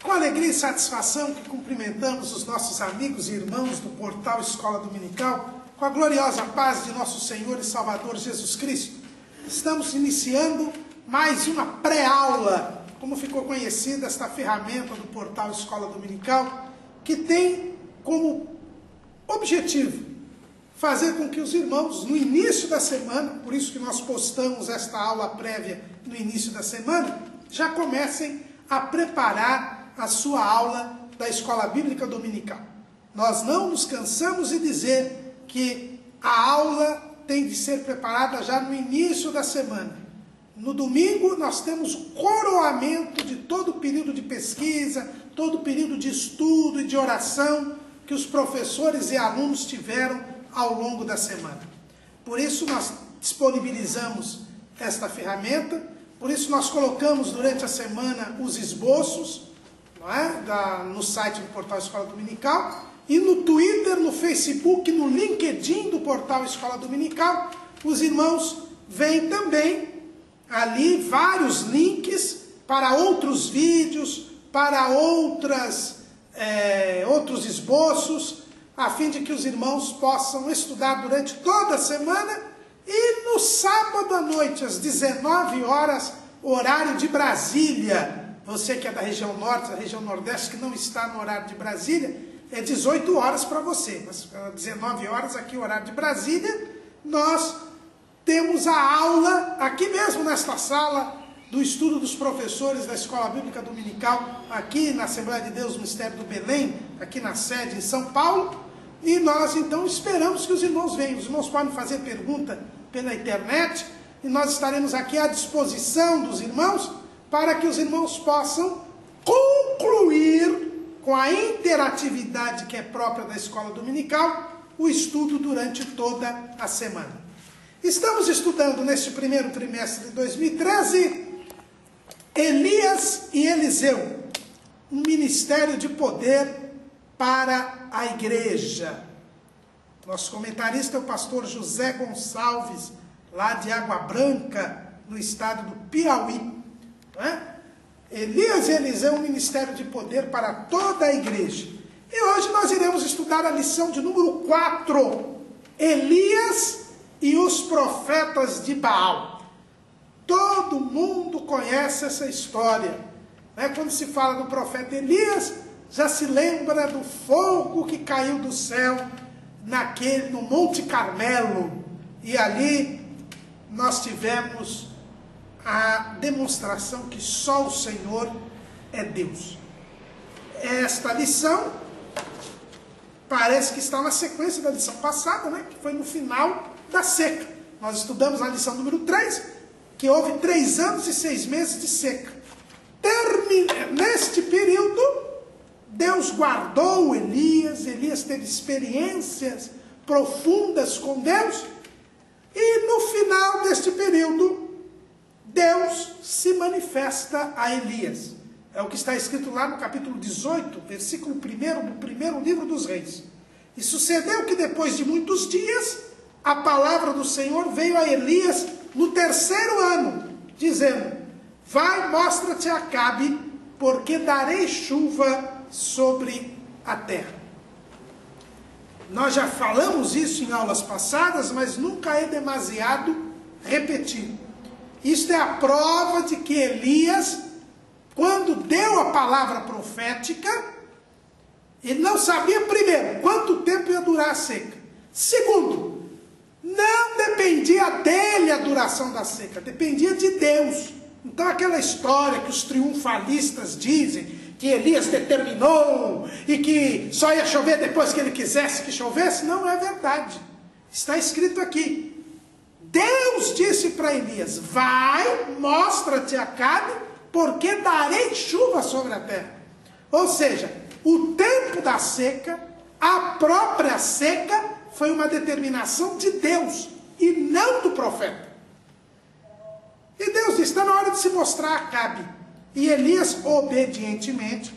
Com alegria e satisfação que cumprimentamos os nossos amigos e irmãos do portal Escola Dominical, com a gloriosa paz de nosso Senhor e Salvador Jesus Cristo. Estamos iniciando mais uma pré-aula, como ficou conhecida esta ferramenta do portal Escola Dominical, que tem como objetivo fazer com que os irmãos, no início da semana, por isso que nós postamos esta aula prévia no início da semana, já comecem a preparar a sua aula da Escola Bíblica Dominical. Nós não nos cansamos de dizer que a aula tem de ser preparada já no início da semana. No domingo nós temos o coroamento de todo o período de pesquisa, todo o período de estudo e de oração que os professores e alunos tiveram ao longo da semana. Por isso nós disponibilizamos esta ferramenta, por isso nós colocamos durante a semana os esboços, não é? No site do portal Escola Dominical, e no Twitter, no Facebook, no LinkedIn do portal Escola Dominical, os irmãos veem também ali vários links para outros vídeos, para outros esboços, a fim de que os irmãos possam estudar durante toda a semana e no sábado à noite, às 19 horas, horário de Brasília. Você que é da região norte, da região nordeste, que não está no horário de Brasília, é 18 horas para você. Mas às 19 horas, aqui o horário de Brasília, nós temos a aula, aqui mesmo nesta sala, do estudo dos professores da Escola Bíblica Dominical, aqui na Assembleia de Deus, Mistério do Belém, aqui na sede em São Paulo, e nós então esperamos que os irmãos venham. Os irmãos podem fazer pergunta pela internet, e nós estaremos aqui à disposição dos irmãos, para que os irmãos possam concluir com a interatividade que é própria da Escola Dominical, o estudo durante toda a semana. Estamos estudando neste primeiro trimestre de 2013, Elias e Eliseu, um ministério de poder para a igreja. Nosso comentarista é o pastor José Gonçalves, lá de Água Branca, no estado do Piauí. Elias e Eliseu, um ministério de poder para toda a igreja. E hoje nós iremos estudar a lição de número 4, Elias e os profetas de Baal. Todo mundo conhece essa história, né? Quando se fala do profeta Elias, já se lembra do fogo que caiu do céu no Monte Carmelo, e ali nós tivemos a demonstração que só o Senhor é Deus. Esta lição parece que está na sequência da lição passada, né? Que foi no final da seca. Nós estudamos a lição número 3, que houve 3 anos e 6 meses de seca. Neste período, Deus guardou Elias. Elias teve experiências profundas com Deus, e no final deste período, Deus se manifesta a Elias. É o que está escrito lá no capítulo 18, versículo 1 do primeiro livro dos Reis. E sucedeu que depois de muitos dias, a palavra do Senhor veio a Elias no 3º ano, dizendo: vai, mostra-te a Acabe, porque darei chuva sobre a terra. Nós já falamos isso em aulas passadas, mas nunca é demasiado repetir. Isto é a prova de que Elias, quando deu a palavra profética, ele não sabia, primeiro, quanto tempo ia durar a seca. Segundo, não dependia dele a duração da seca, dependia de Deus. Então aquela história que os triunfalistas dizem, que Elias determinou, e que só ia chover depois que ele quisesse que chovesse, não é verdade. Está escrito aqui. Deus disse para Elias: vai, mostra-te a Acabe, porque darei chuva sobre a terra. Ou seja, o tempo da seca, a própria seca, foi uma determinação de Deus, e não do profeta. E Deus disse: está na hora de se mostrar a Acabe. E Elias, obedientemente,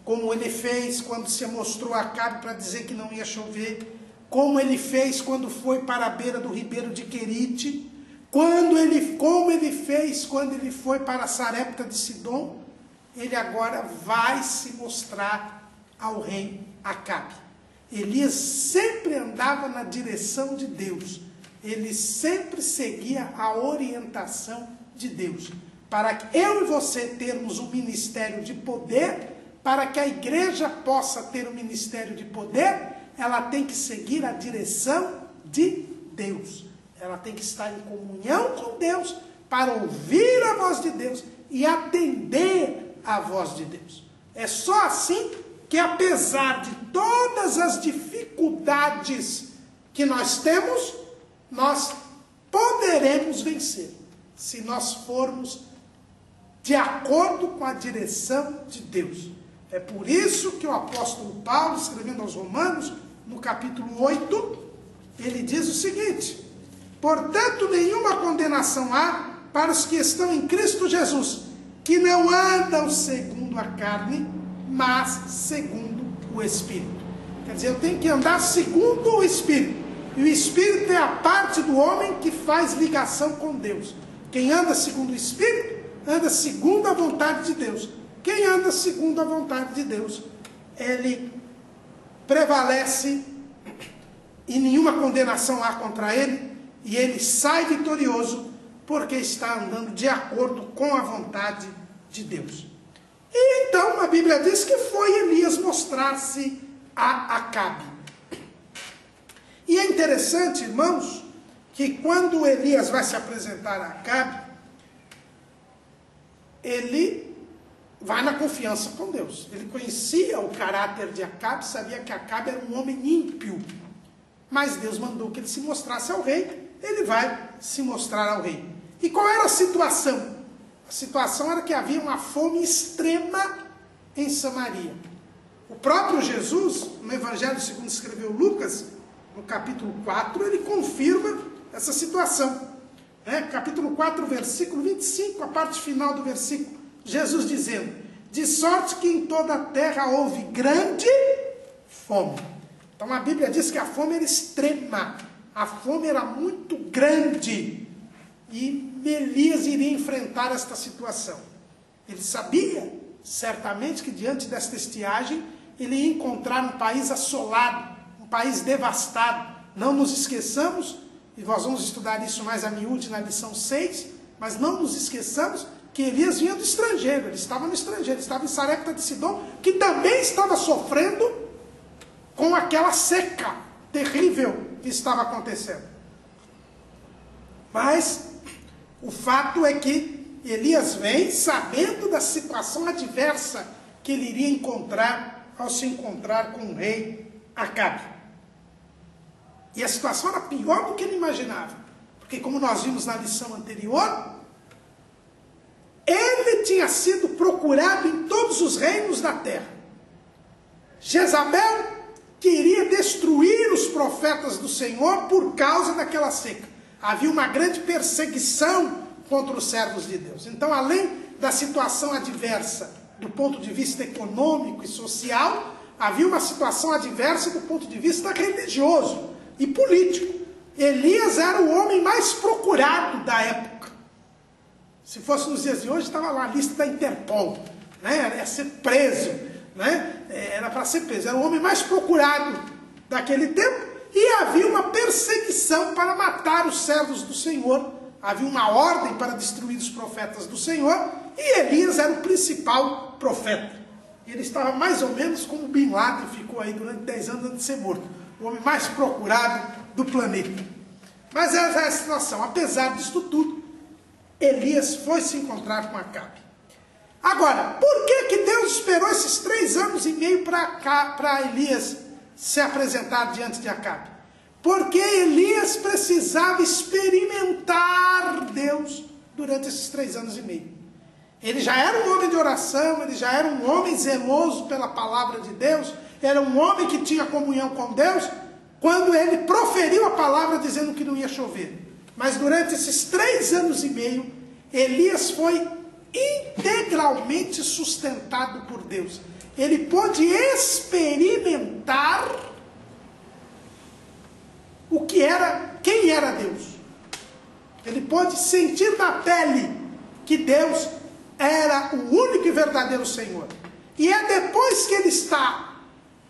como ele fez quando se mostrou a Acabe para dizer que não ia chover, como ele fez quando foi para a beira do ribeiro de Querite, como ele fez quando ele foi para Sarepta de Sidom, ele agora vai se mostrar ao rei Acabe. Elias sempre andava na direção de Deus. Ele sempre seguia a orientação de Deus. Para que eu e você termos um ministério de poder, para que a igreja possa ter um ministério de poder, ela tem que seguir a direção de Deus. Ela tem que estar em comunhão com Deus, para ouvir a voz de Deus e atender à voz de Deus. É só assim que, apesar de todas as dificuldades que nós temos, nós poderemos vencer, se nós formos de acordo com a direção de Deus. É por isso que o apóstolo Paulo, escrevendo aos Romanos, no capítulo 8, ele diz o seguinte: portanto, nenhuma condenação há para os que estão em Cristo Jesus, que não andam segundo a carne, mas segundo o Espírito. Quer dizer, eu tenho que andar segundo o Espírito. E o Espírito é a parte do homem que faz ligação com Deus. Quem anda segundo o Espírito, anda segundo a vontade de Deus. Quem anda segundo a vontade de Deus, ele prevalece e nenhuma condenação há contra ele, e ele sai vitorioso, porque está andando de acordo com a vontade de Deus. E então a Bíblia diz que foi Elias mostrar-se a Acabe. E é interessante, irmãos, que quando Elias vai se apresentar a Acabe, ele vai na confiança com Deus. Ele conhecia o caráter de Acabe, sabia que Acabe era um homem ímpio. Mas Deus mandou que ele se mostrasse ao rei, ele vai se mostrar ao rei. E qual era a situação? A situação era que havia uma fome extrema em Samaria. O próprio Jesus, no Evangelho segundo escreveu Lucas, no capítulo 4, ele confirma essa situação. Capítulo 4, versículo 25, a parte final do versículo, Jesus dizendo: de sorte que em toda a terra houve grande fome. Então a Bíblia diz que a fome era extrema, a fome era muito grande, e Elias iria enfrentar esta situação. Ele sabia, certamente, que diante desta estiagem, ele ia encontrar um país assolado, um país devastado. Não nos esqueçamos, e nós vamos estudar isso mais a miúde na lição 6, mas não nos esqueçamos que Elias vinha do estrangeiro, ele estava no estrangeiro, ele estava em Sarepta de Sidom, que também estava sofrendo com aquela seca terrível que estava acontecendo. Mas o fato é que Elias vem sabendo da situação adversa que ele iria encontrar ao se encontrar com o rei Acabe. E a situação era pior do que ele imaginava. Porque, como nós vimos na lição anterior, ele tinha sido procurado em todos os reinos da terra. Jezabel queria destruir os profetas do Senhor por causa daquela seca. Havia uma grande perseguição contra os servos de Deus. Então, além da situação adversa do ponto de vista econômico e social, havia uma situação adversa do ponto de vista religioso e político. Elias era o homem mais procurado da época. Se fosse nos dias de hoje, estava lá a lista da Interpol, né? Ia ser preso, né? Era para ser preso. Era o homem mais procurado daquele tempo, e havia uma perseguição para matar os servos do Senhor. Havia uma ordem para destruir os profetas do Senhor, e Elias era o principal profeta. Ele estava mais ou menos como Bin Laden ficou aí durante 10 anos antes de ser morto. O homem mais procurado do planeta. Mas essa é a situação. Apesar disso tudo, Elias foi se encontrar com Acabe. Agora, por que Deus esperou esses 3 anos e meio para Elias se apresentar diante de Acabe? Porque Elias precisava experimentar Deus durante esses 3 anos e meio. Ele já era um homem de oração, ele já era um homem zeloso pela palavra de Deus, era um homem que tinha comunhão com Deus, quando ele proferiu a palavra dizendo que não ia chover. Mas durante esses 3 anos e meio, Elias foi integralmente sustentado por Deus. Ele pôde experimentar quem era Deus. Ele pôde sentir na pele que Deus era o único e verdadeiro Senhor. E é depois que ele está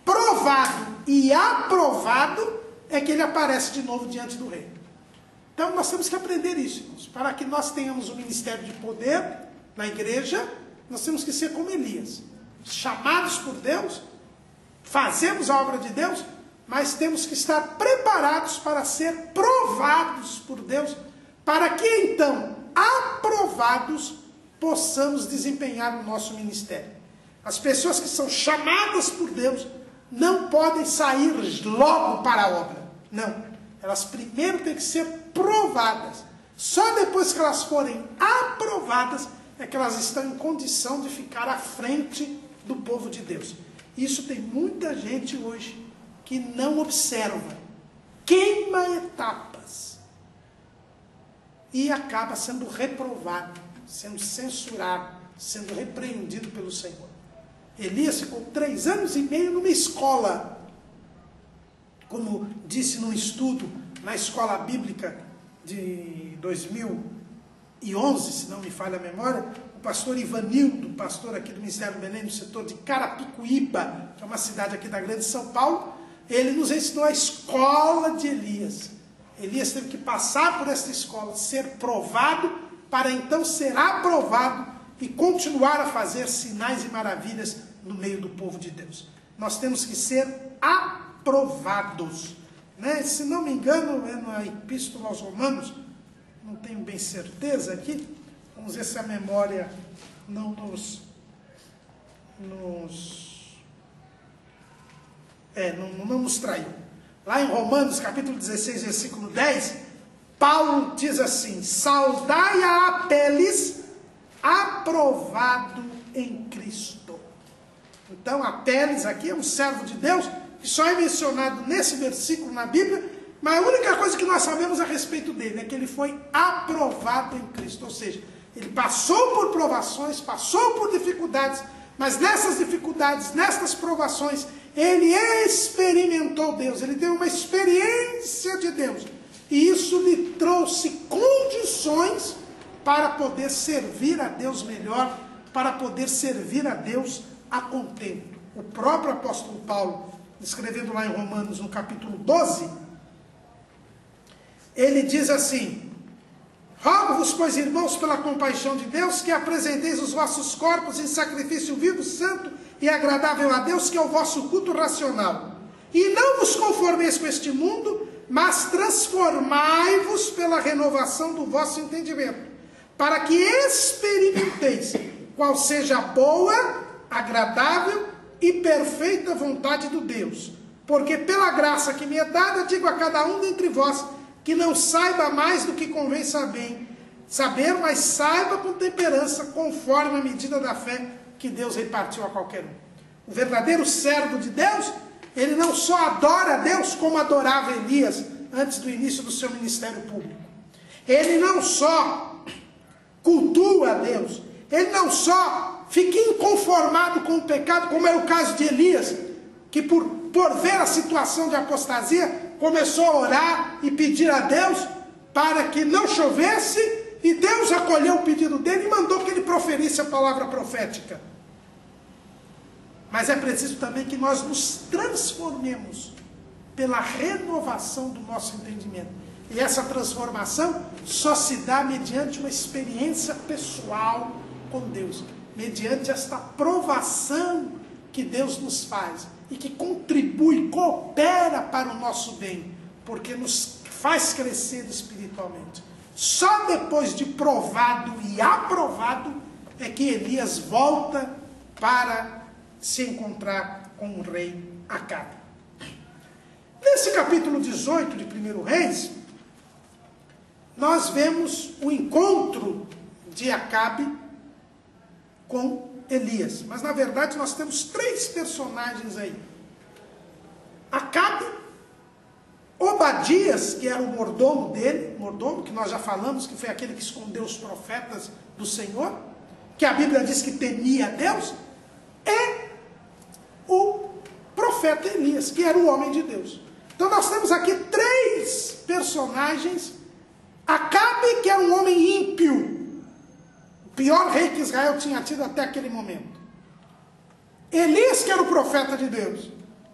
provado e aprovado, é que ele aparece de novo diante do rei. Então nós temos que aprender isso, irmãos. Para que nós tenhamos um ministério de poder na igreja, nós temos que ser como Elias. Chamados por Deus, fazemos a obra de Deus, mas temos que estar preparados para ser provados por Deus, para que então, aprovados, possamos desempenhar o nosso ministério. As pessoas que são chamadas por Deus não podem sair logo para a obra. Não. Elas primeiro têm que ser provadas. Só depois que elas forem aprovadas é que elas estão em condição de ficar à frente do povo de Deus. Isso tem muita gente hoje que não observa, queima etapas e acaba sendo reprovado, sendo censurado, sendo repreendido pelo Senhor. Elias ficou 3 anos e meio numa escola, como disse num estudo na escola bíblica de 2011, se não me falha a memória, o pastor Ivanildo, pastor aqui do Ministério do Belém, no setor de Carapicuíba, que é uma cidade aqui da Grande São Paulo, ele nos ensinou a escola de Elias. Elias teve que passar por esta escola, ser provado, para então ser aprovado e continuar a fazer sinais e maravilhas no meio do povo de Deus. Nós temos que ser aprovados. Né? Se não me engano, é na Epístola aos Romanos, não tenho bem certeza aqui, vamos ver se a memória não nos traiu. Lá em Romanos, capítulo 16, versículo 10, Paulo diz assim: saudai a Apeles, aprovado em Cristo. Então, Apeles aqui é um servo de Deus, que só é mencionado nesse versículo na Bíblia, mas a única coisa que nós sabemos a respeito dele é que ele foi aprovado em Cristo. Ou seja, ele passou por provações, passou por dificuldades, mas nessas dificuldades, nessas provações, ele experimentou Deus, ele teve uma experiência de Deus. E isso lhe trouxe condições para poder servir a Deus melhor, para poder servir a Deus a contento. O próprio apóstolo Paulo, escrevendo lá em Romanos, no capítulo 12, ele diz assim: rogo-vos, pois, irmãos, pela compaixão de Deus, que apresenteis os vossos corpos em sacrifício vivo, santo e agradável a Deus, que é o vosso culto racional. E não vos conformeis com este mundo, mas transformai-vos pela renovação do vosso entendimento, para que experimenteis qual seja a boa, agradável e perfeita vontade do Deus. Porque pela graça que me é dada, digo a cada um dentre vós, que não saiba mais do que convém saber, mas saiba com temperança, conforme a medida da fé que Deus repartiu a qualquer um. O verdadeiro servo de Deus, ele não só adora a Deus como adorava Elias antes do início do seu ministério público. Ele não só cultua a Deus, ele não só fica inconformado com o pecado, como é o caso de Elias, que por ver a situação de apostasia, começou a orar e pedir a Deus para que não chovesse, e Deus acolheu o pedido dele e mandou que ele proferisse a palavra profética. Mas é preciso também que nós nos transformemos pela renovação do nosso entendimento. E essa transformação só se dá mediante uma experiência pessoal com Deus, mediante esta provação que Deus nos faz e que contribui, coopera para o nosso bem, porque nos faz crescer espiritualmente. Só depois de provado e aprovado é que Elias volta para se encontrar com o rei Acabe. Nesse capítulo 18 de 1 Reis, nós vemos o encontro de Acabe com Elias. Mas na verdade nós temos 3 personagens aí. Acabe, Obadias, que era o mordomo dele, mordomo que nós já falamos, que foi aquele que escondeu os profetas do Senhor, que a Bíblia diz que temia a Deus, e o profeta Elias, que era o homem de Deus. Então nós temos aqui 3 personagens. Acabe, que é um homem ímpio, o pior rei que Israel tinha tido até aquele momento. Elias, que era o profeta de Deus,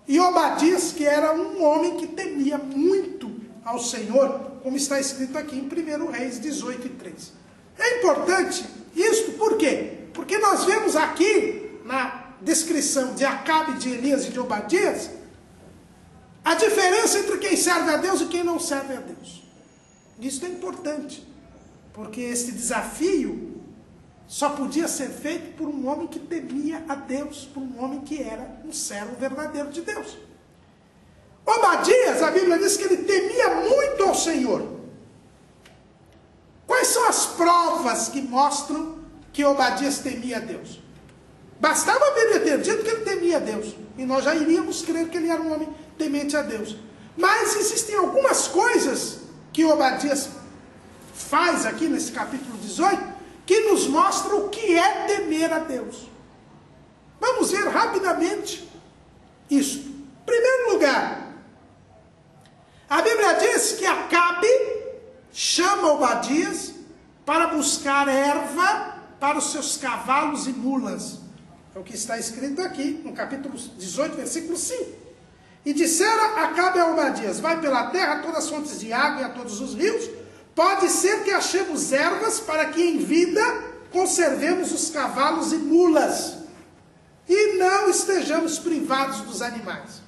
e Obadias, que era um homem que temia muito ao Senhor, como está escrito aqui em 1 Reis 18:3. É importante isso, por quê? Porque nós vemos aqui, na descrição de Acabe, de Elias e de Obadias, a diferença entre quem serve a Deus e quem não serve a Deus. Isso é importante, porque esse desafio só podia ser feito por um homem que temia a Deus, por um homem que era um servo verdadeiro de Deus. Obadias, a Bíblia diz que ele temia muito ao Senhor. Quais são as provas que mostram que Obadias temia a Deus? Bastava a Bíblia ter dito que ele temia a Deus, e nós já iríamos crer que ele era um homem temente a Deus. Mas existem algumas coisas que Obadias faz aqui nesse capítulo 18, que nos mostra o que é temer a Deus. Vamos ver rapidamente isso. Em primeiro lugar, a Bíblia diz que Acabe chama Obadias para buscar erva para os seus cavalos e mulas. É o que está escrito aqui no capítulo 18, versículo 5. E dissera Acabe a Obadias: vai pela terra a todas as fontes de água e a todos os rios. Pode ser que achemos ervas para que em vida conservemos os cavalos e mulas e não estejamos privados dos animais.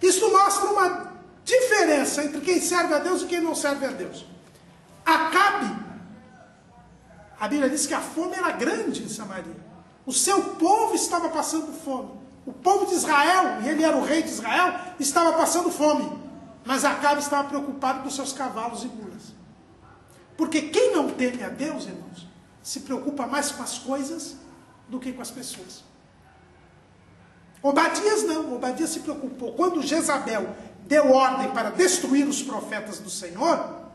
Isso mostra uma diferença entre quem serve a Deus e quem não serve a Deus. Acabe, a Bíblia diz que a fome era grande em Samaria. O seu povo estava passando fome. O povo de Israel, e ele era o rei de Israel, estava passando fome. Mas Acabe estava preocupado com seus cavalos e mulas. Porque quem não teme a Deus, irmãos, se preocupa mais com as coisas do que com as pessoas. Obadias não, Obadias se preocupou. Quando Jezabel deu ordem para destruir os profetas do Senhor,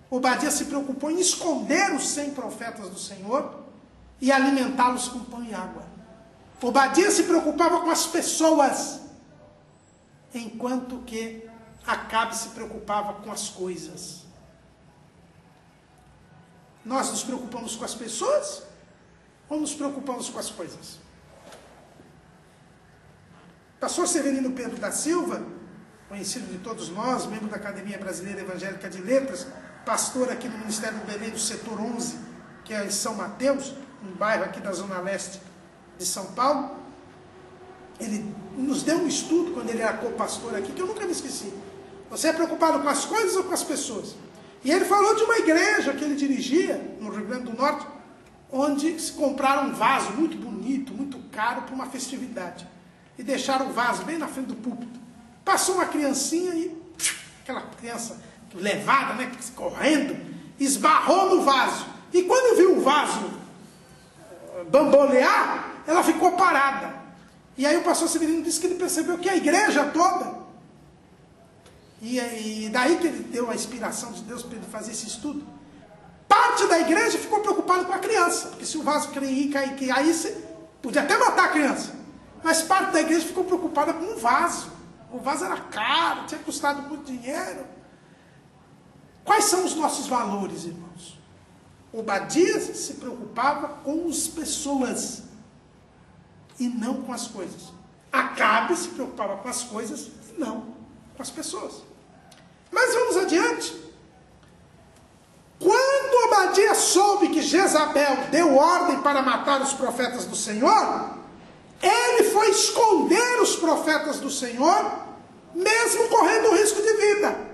Obadias se preocupou em esconder os 100 profetas do Senhor e alimentá-los com pão e água. Obadias se preocupava com as pessoas, enquanto que Acabe se preocupava com as coisas. Nós nos preocupamos com as pessoas ou nos preocupamos com as coisas? Pastor Severino Pedro da Silva, conhecido de todos nós, membro da Academia Brasileira Evangélica de Letras, pastor aqui no Ministério do Belém do setor 11, que é em São Mateus, um bairro aqui da zona leste de São Paulo. Ele nos deu um estudo quando ele era co-pastor aqui, que eu nunca me esqueci. Você é preocupado com as coisas ou com as pessoas? E ele falou de uma igreja que ele dirigia, no Rio Grande do Norte, onde se compraram um vaso muito bonito, muito caro, para uma festividade. E deixaram o vaso bem na frente do púlpito. Passou uma criancinha e, aquela criança levada, né, correndo, esbarrou no vaso. E quando viu o vaso bambolear, ela ficou parada. E aí o pastor Severino disse que ele percebeu que a igreja toda, e daí que ele deu a inspiração de Deus para ele fazer esse estudo, parte da igreja ficou preocupada com a criança, porque se o vaso caísse, podia até matar a criança, mas parte da igreja ficou preocupada com o vaso era caro, tinha custado muito dinheiro. Quais são os nossos valores, irmãos? Obadias se preocupava com as pessoas e não com as coisas. Acabe se preocupava com as coisas e não com as pessoas. Mas vamos adiante. Quando Obadias soube que Jezabel deu ordem para matar os profetas do Senhor, ele foi esconder os profetas do Senhor, mesmo correndo risco de vida.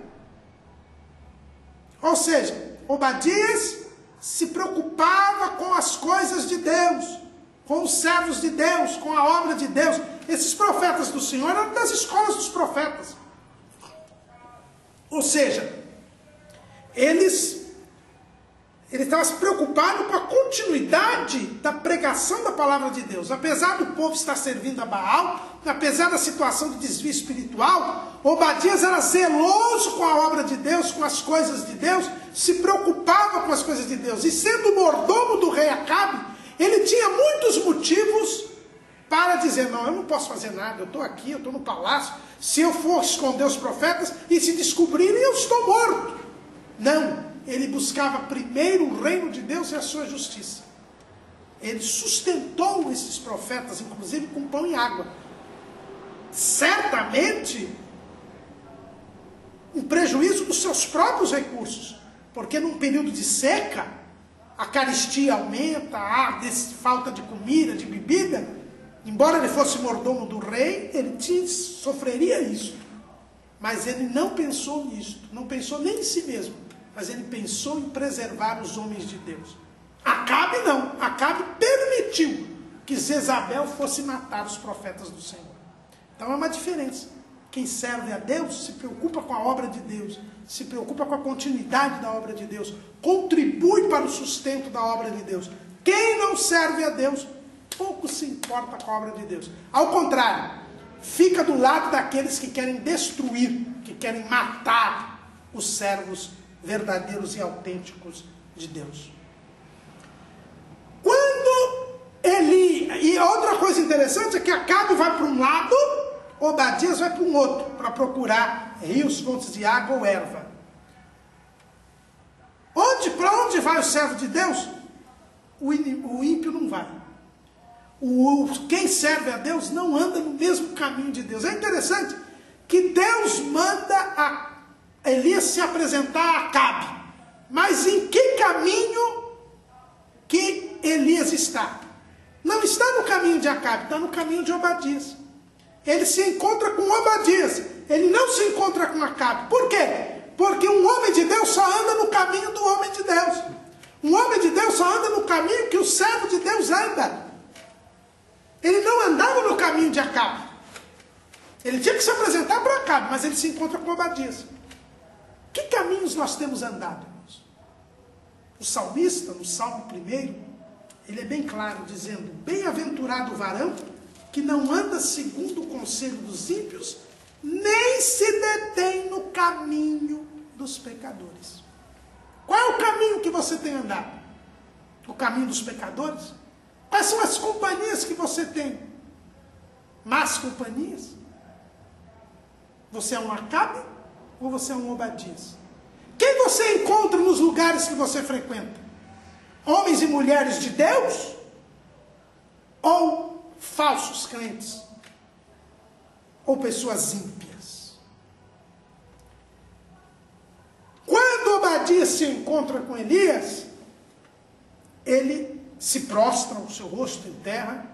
Ou seja, Obadias se preocupava com as coisas de Deus, com os servos de Deus, com a obra de Deus. Esses profetas do Senhor eram das escolas dos profetas. Ou seja, ele estava se preocupado com a continuidade da pregação da palavra de Deus. Apesar do povo estar servindo a Baal, apesar da situação de desvio espiritual, Obadias era zeloso com a obra de Deus, com as coisas de Deus, se preocupava com as coisas de Deus. E sendo mordomo do rei Acabe, ele tinha muitos motivos para dizer: não, eu não posso fazer nada, eu estou aqui, eu estou no palácio, se eu for esconder os profetas e se descobrirem, eu estou morto. Não, ele buscava primeiro o reino de Deus e a sua justiça. ele sustentou esses profetas, inclusive com pão e água. Certamente, em prejuízo dos seus próprios recursos, porque num período de seca, a carestia aumenta, há falta de comida, de bebida. Embora ele fosse mordomo do rei, ele sofreria isso. Mas ele não pensou nisso, não pensou nem em si mesmo, mas ele pensou em preservar os homens de Deus. Acabe não, Acabe permitiu que Jezabel fosse matar os profetas do Senhor. Então é uma diferença. Quem serve a Deus se preocupa com a obra de Deus, se preocupa com a continuidade da obra de Deus, contribui para o sustento da obra de Deus. Quem não serve a Deus, pouco se importa com a obra de Deus. Ao contrário, fica do lado daqueles que querem destruir, que querem matar os servos verdadeiros e autênticos de Deus. Quando Eli... E outra coisa interessante é que Acabe vai para um lado, Obadias vai para um outro, para procurar rios, fontes de água ou erva. Para onde vai o servo de Deus? O ímpio não vai. Quem serve a Deus não anda no mesmo caminho de Deus. É interessante que Deus manda a Elias se apresentar a Acabe. Mas em que caminho que Elias está? Não está no caminho de Acabe, está no caminho de Obadias. Ele se encontra com Obadias, ele não se encontra com Acabe. Por quê? Porque um homem de Deus só anda no caminho do homem de Deus. Um homem de Deus só anda no caminho que o servo de Deus anda. Ele não andava no caminho de Acabe. Ele tinha que se apresentar para Acabe, mas ele se encontra com Obadias. Que caminhos nós temos andado, irmãos? O salmista, no Salmo 1, ele é bem claro, dizendo: bem-aventurado o varão que não anda segundo o conselho dos ímpios, nem se detém no caminho dos pecadores. Qual é o caminho que você tem andado? O caminho dos pecadores? Quais são as companhias que você tem? Más companhias? Você é um Acabe ou você é um Obadias? Quem você encontra nos lugares que você frequenta? Homens e mulheres de Deus? Ou falsos crentes? Ou pessoas ímpias? Quando Obadias se encontra com Elias, ele se prostra o seu rosto em terra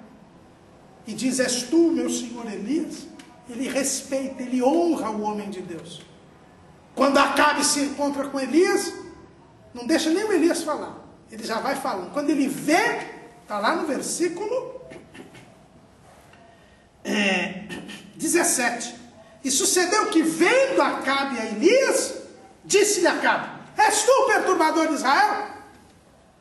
e diz: és tu, meu senhor Elias? Ele respeita, ele honra o homem de Deus. Quando Acabe se encontra com Elias, não deixa nem o Elias falar, ele já vai falando. Quando ele vê, está lá no versículo 17: e sucedeu que, vendo Acabe a Elias, disse-lhe Acabe: és tu o perturbador de Israel?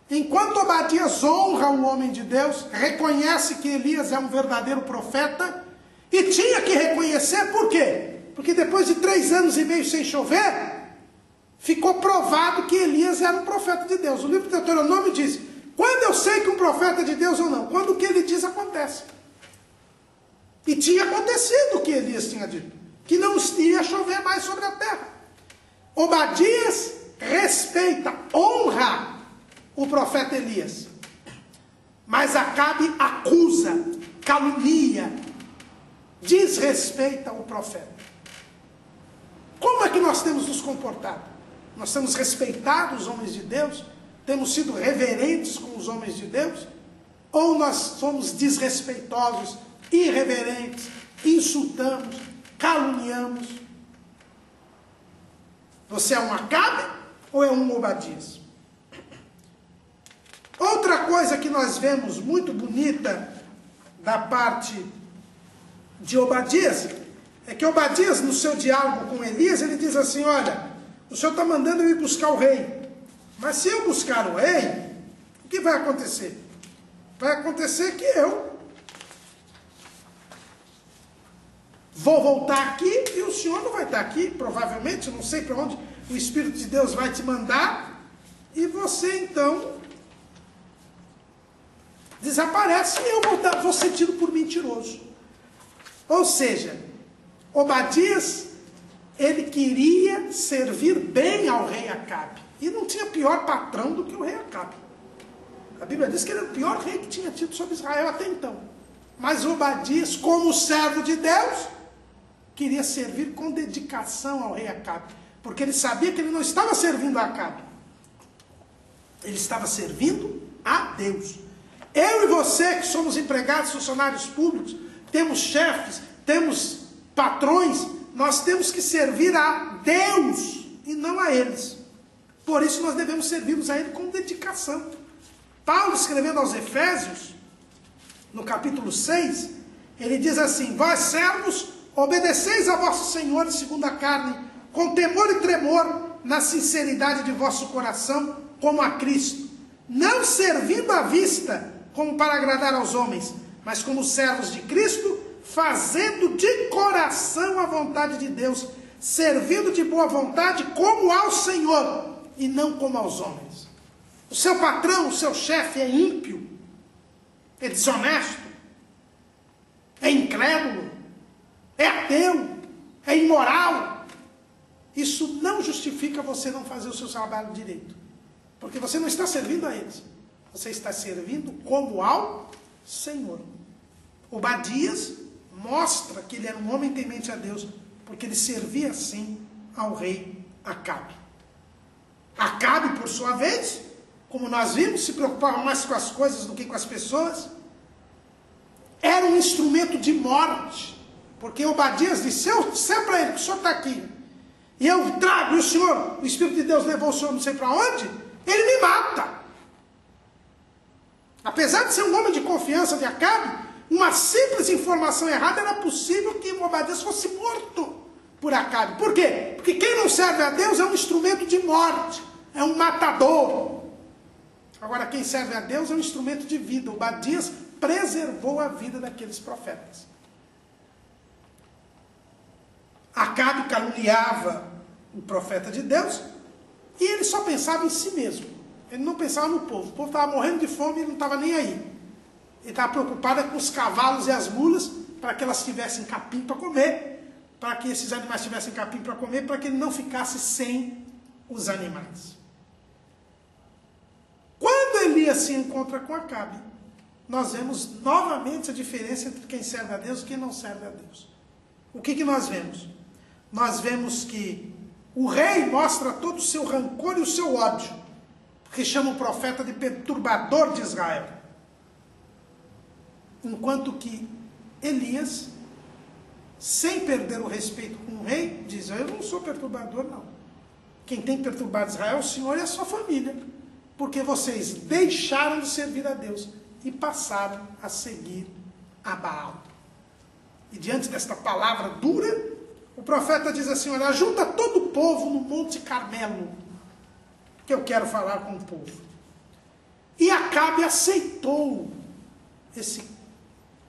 Enquanto Obadias honra o homem de Deus, reconhece que Elias é um verdadeiro profeta, e tinha que reconhecer, por quê? Porque depois de 3 anos e meio sem chover, ficou provado que Elias era um profeta de Deus. O livro de Deuteronômio diz: quando eu sei que um profeta é de Deus ou não? Quando o que ele diz acontece. E tinha acontecido o que Elias tinha dito, que não iria chover mais sobre a terra. Obadias respeita, honra o profeta Elias, mas Acabe acusa, calunia, desrespeita o profeta. Como é que nós temos nos comportado? Nós temos respeitado os homens de Deus? Temos sido reverentes com os homens de Deus? Ou nós somos desrespeitosos, irreverentes, insultamos, caluniamos? Você é um Acabe ou é um Obadias? Outra coisa que nós vemos muito bonita da parte de Obadias é que Obadias, no seu diálogo com Elias, ele diz assim: olha, o senhor está mandando eu ir buscar o rei, mas se eu buscar o rei, o que vai acontecer? Vai acontecer que eu vou voltar aqui e o senhor não vai estar aqui, provavelmente, não sei para onde o Espírito de Deus vai te mandar, e você então desaparece e eu vou ser tido por mentiroso. Ou seja, Obadias, ele queria servir bem ao rei Acabe, e não tinha pior patrão do que o rei Acabe. A Bíblia diz que ele era o pior rei que tinha tido sobre Israel até então. Mas Obadias, como servo de Deus, queria servir com dedicação ao rei Acabe. Porque ele sabia que ele não estava servindo a Acabe. Ele estava servindo a Deus. Eu e você, que somos empregados, funcionários públicos, temos chefes, temos patrões, nós temos que servir a Deus e não a eles. Por isso nós devemos servi-los a Ele com dedicação. Paulo, escrevendo aos Efésios, no capítulo 6, ele diz assim: vós servos, obedeceis a vossos senhores segundo a carne, com temor e tremor, na sinceridade de vosso coração, como a Cristo, não servindo à vista, como para agradar aos homens, mas como servos de Cristo, fazendo de coração a vontade de Deus, servindo de boa vontade como ao Senhor, e não como aos homens. O seu patrão, o seu chefe é ímpio, é desonesto, é incrédulo, é ateu, é imoral. Isso não justifica você não fazer o seu trabalho direito. Porque você não está servindo a eles. Você está servindo como ao Senhor. Obadias mostra que ele era um homem temente a Deus, porque ele servia assim ao rei Acabe. Acabe, por sua vez, como nós vimos, se preocupava mais com as coisas do que com as pessoas. Era um instrumento de morte. Porque Obadias disse: se eu disser para ele que o senhor está aqui, e eu trago, e o senhor, o Espírito de Deus levou o senhor não sei para onde, ele me mata. Apesar de ser um homem de confiança de Acabe, uma simples informação errada era possível que Obadias fosse morto por Acabe. Por quê? Porque quem não serve a Deus é um instrumento de morte, é um matador. Agora, quem serve a Deus é um instrumento de vida. Obadias preservou a vida daqueles profetas. Acabe caluniava o profeta de Deus e ele só pensava em si mesmo. Ele não pensava no povo. O povo estava morrendo de fome e ele não estava nem aí. Ele estava preocupado com os cavalos e as mulas, para que elas tivessem capim para comer, para que esses animais tivessem capim para comer, para que ele não ficasse sem os animais. Quando Elias se encontra com Acabe, nós vemos novamente a diferença entre quem serve a Deus e quem não serve a Deus. O que nós vemos? Nós vemos que o rei mostra todo o seu rancor e o seu ódio, porque chama o profeta de perturbador de Israel. Enquanto que Elias, sem perder o respeito com o rei, diz: eu não sou perturbador, não. Quem tem perturbado Israel é o Senhor e a sua família, porque vocês deixaram de servir a Deus e passaram a seguir a Baal. E diante desta palavra dura, o profeta diz assim: olha, junta todo o povo no Monte Carmelo, que eu quero falar com o povo. E Acabe aceitou esse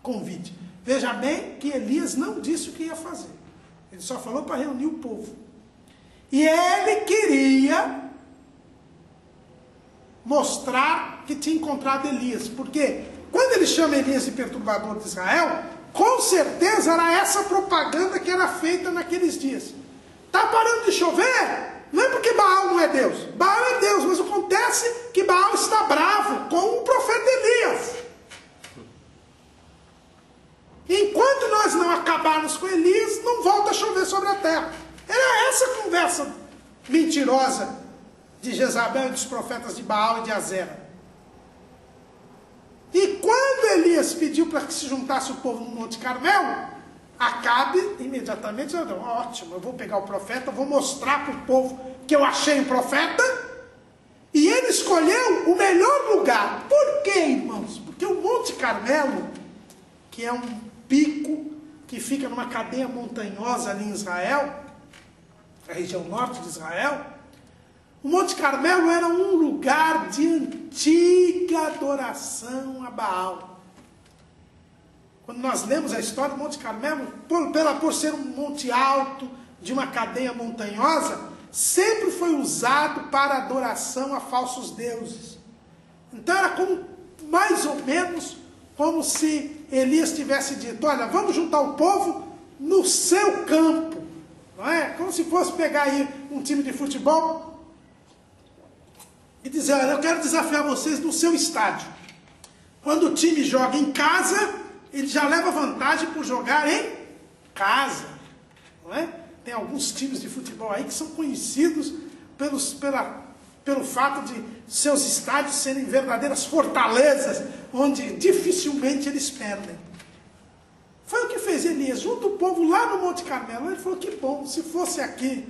convite. Veja bem que Elias não disse o que ia fazer. Ele só falou para reunir o povo. E ele queria mostrar que tinha encontrado Elias. Porque quando ele chama Elias de perturbador de Israel, com certeza era essa propaganda que era feita naqueles dias. Está parando de chover? Não é porque Baal não é Deus. Baal é Deus, mas acontece que Baal está bravo com o profeta Elias. Enquanto nós não acabarmos com Elias, não volta a chover sobre a terra. Era essa conversa mentirosa de Jezabel e dos profetas de Baal e de Azera. E quando Elias pediu para que se juntasse o povo no Monte Carmelo, Acabe imediatamente disse: ótimo, eu vou pegar o profeta, vou mostrar para o povo que eu achei o profeta. E ele escolheu o melhor lugar. Por quê, irmãos? Porque o Monte Carmelo, que é um pico que fica numa cadeia montanhosa ali em Israel, a região norte de Israel, o Monte Carmelo era um lugar de antiga adoração a Baal. Quando nós lemos a história do Monte Carmelo, por ser um monte alto, de uma cadeia montanhosa, sempre foi usado para adoração a falsos deuses. Então era como, mais ou menos, como se Elias tivesse dito: olha, vamos juntar o povo no seu campo. Não é? Como se fosse pegar aí um time de futebol e dizer, olha, eu quero desafiar vocês no seu estádio. Quando o time joga em casa, ele já leva vantagem por jogar em casa. Não é? Tem alguns times de futebol aí que são conhecidos pelo fato de seus estádios serem verdadeiras fortalezas, onde dificilmente eles perdem. Foi o que fez Elias, junto o povo lá no Monte Carmelo. Ele falou, que bom, se fosse aqui.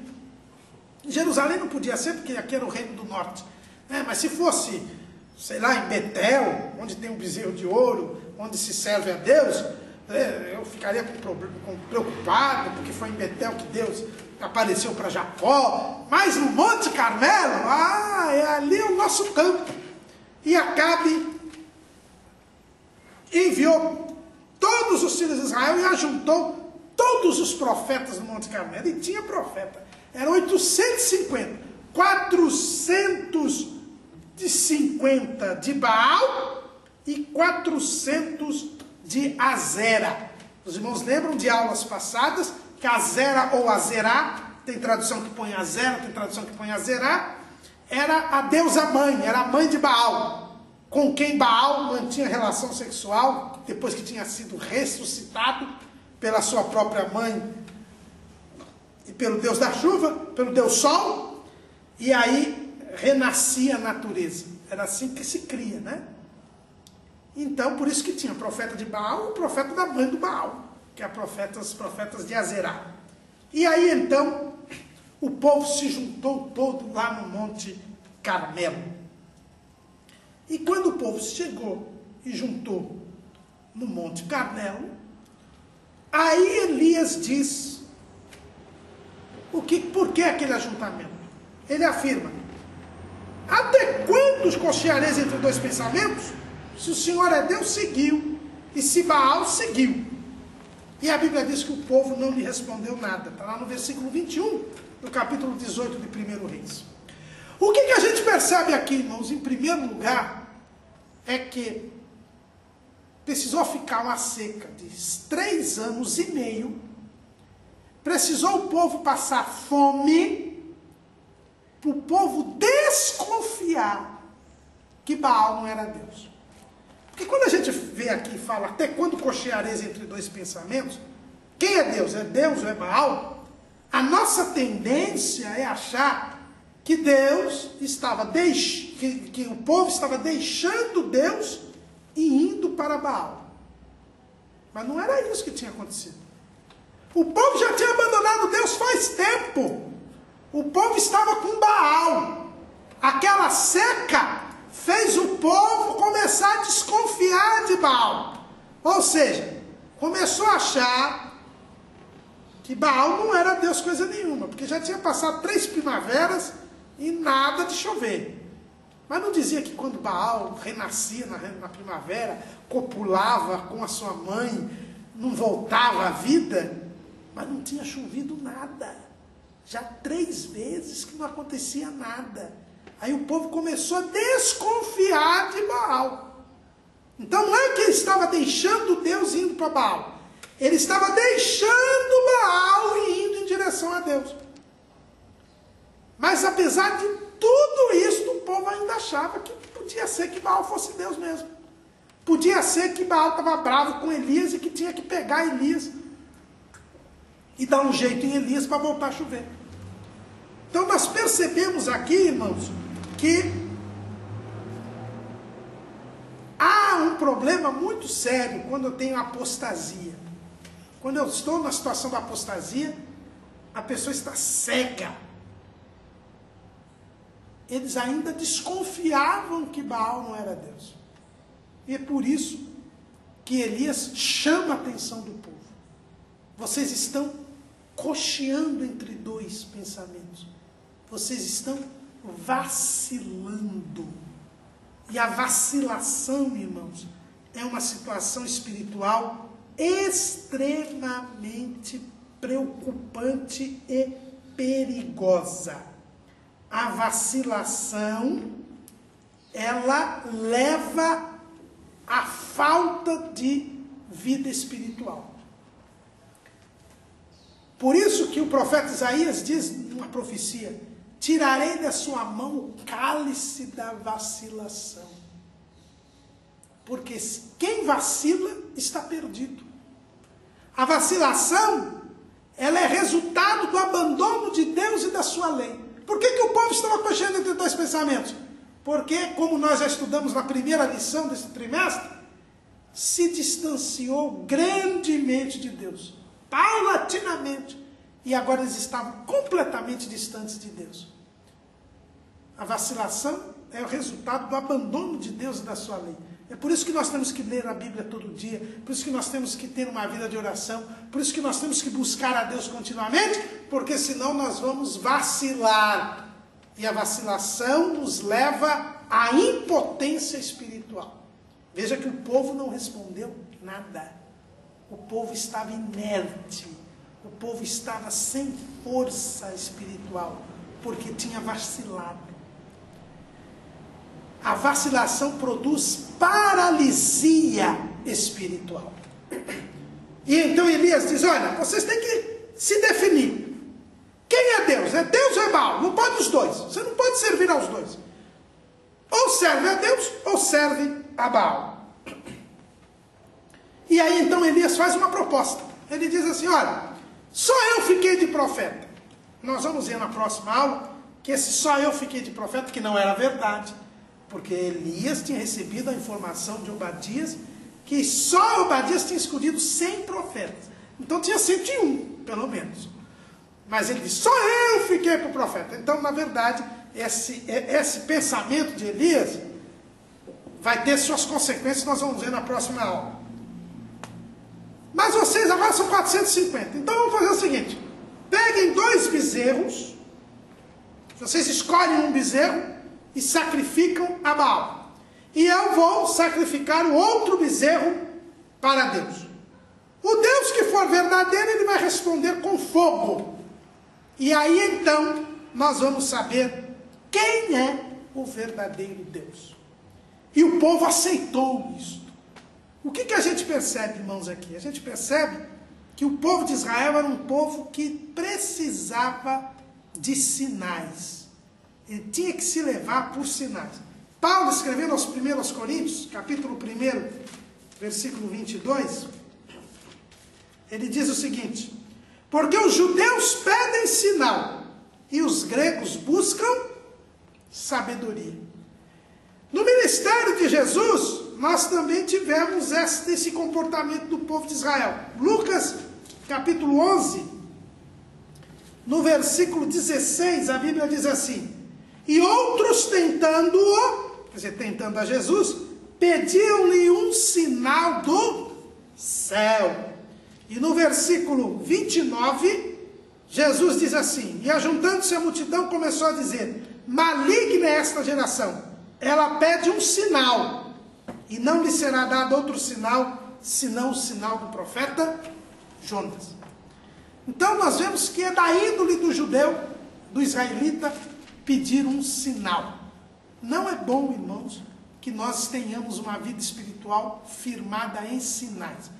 Em Jerusalém não podia ser, porque aqui era o reino do norte. Mas se fosse, sei lá, em Betel, onde tem um bezerro de ouro, onde se serve a Deus, eu ficaria preocupado, porque foi em Betel que Deus apareceu para Jacó. Mas no Monte Carmelo, é ali o nosso campo. E Acabe enviou todos os filhos de Israel e ajuntou todos os profetas no Monte Carmelo. E tinha profeta. Eram 850. 450 de Baal e 400 de Azera. Os irmãos lembram de aulas passadas que Azera ou Azerá, tem tradução que põe Azera, tem tradução que põe Azerá, era a deusa mãe, era a mãe de Baal, com quem Baal mantinha relação sexual, depois que tinha sido ressuscitado pela sua própria mãe e pelo Deus da chuva, pelo Deus Sol, e aí renascia a natureza. Era assim que se cria, né? Então, por isso que tinha profeta de Baal e o profeta da mãe do Baal, que é os profetas de Azerá. E aí, então, o povo se juntou todo lá no Monte Carmelo. E quando o povo chegou e juntou no Monte Carmelo, aí Elias diz, por que aquele ajuntamento? Ele afirma, até quando cocheareis entre dois pensamentos? Se o Senhor é Deus, seguiu, e se Baal, seguiu. E a Bíblia diz que o povo não lhe respondeu nada. Está lá no versículo 21, do capítulo 18 de 1 Reis. O que a gente percebe aqui, irmãos? Em primeiro lugar, é que precisou ficar uma seca de 3 anos e meio, precisou o povo passar fome, para o povo desconfiar que Baal não era Deus. Porque quando a gente vê aqui e fala, até quando cocheareis entre dois pensamentos, quem é Deus? É Deus ou é Baal? A nossa tendência é achar que Deus estava que o povo estava deixando Deus e indo para Baal. Mas não era isso que tinha acontecido. O povo já tinha abandonado Deus faz tempo. O povo estava com Baal. Aquela seca fez o povo começar a desconfiar de Baal. Ou seja, começou a achar que Baal não era Deus coisa nenhuma, porque já tinha passado 3 primaveras e nada de chover. Mas não dizia que quando Baal renascia na primavera, copulava com a sua mãe, não voltava à vida? Mas não tinha chovido nada. Já 3 vezes que não acontecia nada. Aí o povo começou a desconfiar de Baal. Então não é que ele estava deixando Deus indo para Baal. Ele estava deixando Baal e indo em direção a Deus. Mas apesar de tudo isso, o povo ainda achava que podia ser que Baal fosse Deus mesmo. Podia ser que Baal estava bravo com Elias e que tinha que pegar Elias e dar um jeito em Elias para voltar a chover. Então nós percebemos aqui, irmãos, que há um problema muito sério quando eu tenho apostasia. Quando eu estou na situação da apostasia, a pessoa está cega. Eles ainda desconfiavam que Baal não era Deus. E é por isso que Elias chama a atenção do povo. Vocês estão cocheando entre 2 pensamentos. Vocês estão vacilando. E a vacilação, irmãos, é uma situação espiritual extremamente preocupante e perigosa. A vacilação, ela leva à falta de vida espiritual. Por isso que o profeta Isaías diz numa profecia, tirarei da sua mão o cálice da vacilação. Porque quem vacila está perdido. A vacilação, ela é resultado do abandono de Deus e da sua lei. Por que o povo estava cocheando entre dois pensamentos? Porque, como nós já estudamos na primeira lição desse trimestre, se distanciou grandemente de Deus, paulatinamente, e agora eles estavam completamente distantes de Deus. A vacilação é o resultado do abandono de Deus e da sua lei. É por isso que nós temos que ler a Bíblia todo dia, por isso que nós temos que ter uma vida de oração, por isso que nós temos que buscar a Deus continuamente, porque senão nós vamos vacilar. E a vacilação nos leva à impotência espiritual. Veja que o povo não respondeu nada. O povo estava inerte. O povo estava sem força espiritual, porque tinha vacilado. A vacilação produz paralisia espiritual. E então Elias diz, olha, vocês têm que se definir. Quem é Deus? É Deus ou é Baal? Não pode os dois. Você não pode servir aos dois. Ou serve a Deus, ou serve a Baal. E aí então Elias faz uma proposta. Ele diz assim, olha, só eu fiquei de profeta. Nós vamos ver na próxima aula que esse só eu fiquei de profeta, que não era verdade. Porque Elias tinha recebido a informação de Obadias, que só Obadias tinha escolhido 100 profetas. Então tinha 101, pelo menos. Mas ele disse, só eu fiquei para o profeta. Então, na verdade, esse pensamento de Elias vai ter suas consequências, nós vamos ver na próxima aula. Mas vocês agora são 450. Então vamos fazer o seguinte, peguem 2 bezerros, vocês escolhem um bezerro, e sacrificam a Baal. E eu vou sacrificar o outro bezerro para Deus. O Deus que for verdadeiro, ele vai responder com fogo. E aí então, nós vamos saber quem é o verdadeiro Deus. E o povo aceitou isso. O que a gente percebe, irmãos, aqui? A gente percebe que o povo de Israel era um povo que precisava de sinais. Ele tinha que se levar por sinais. Paulo, escrevendo aos 1 Coríntios, capítulo 1, versículo 22, ele diz o seguinte, porque os judeus pedem sinal, e os gregos buscam sabedoria. No ministério de Jesus, nós também tivemos esse comportamento do povo de Israel. Lucas, capítulo 11, no versículo 16, a Bíblia diz assim, e outros tentando-o, quer dizer, tentando a Jesus, pediam-lhe um sinal do céu. E no versículo 29, Jesus diz assim, e ajuntando-se a multidão começou a dizer, maligna é esta geração, ela pede um sinal, e não lhe será dado outro sinal, senão o sinal do profeta Jonas. Então nós vemos que é da índole do judeu, do israelita, pedir um sinal. Não é bom, irmãos, que nós tenhamos uma vida espiritual firmada em sinais.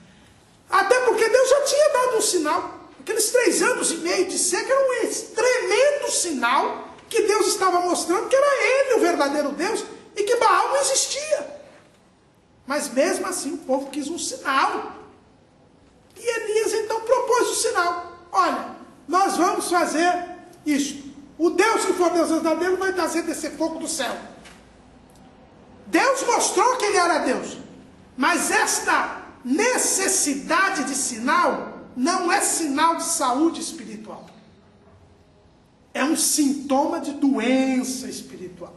Até porque Deus já tinha dado um sinal. Aqueles 3 anos e meio de seca era um tremendo sinal que Deus estava mostrando que era Ele o verdadeiro Deus e que Baal não existia. Mas mesmo assim o povo quis um sinal. E Elias então propôs o sinal. Olha, nós vamos fazer isto. O Deus que for Deus verdadeiro vai trazer desse fogo do céu. Deus mostrou que Ele era Deus. Mas esta necessidade de sinal não é sinal de saúde espiritual. É um sintoma de doença espiritual.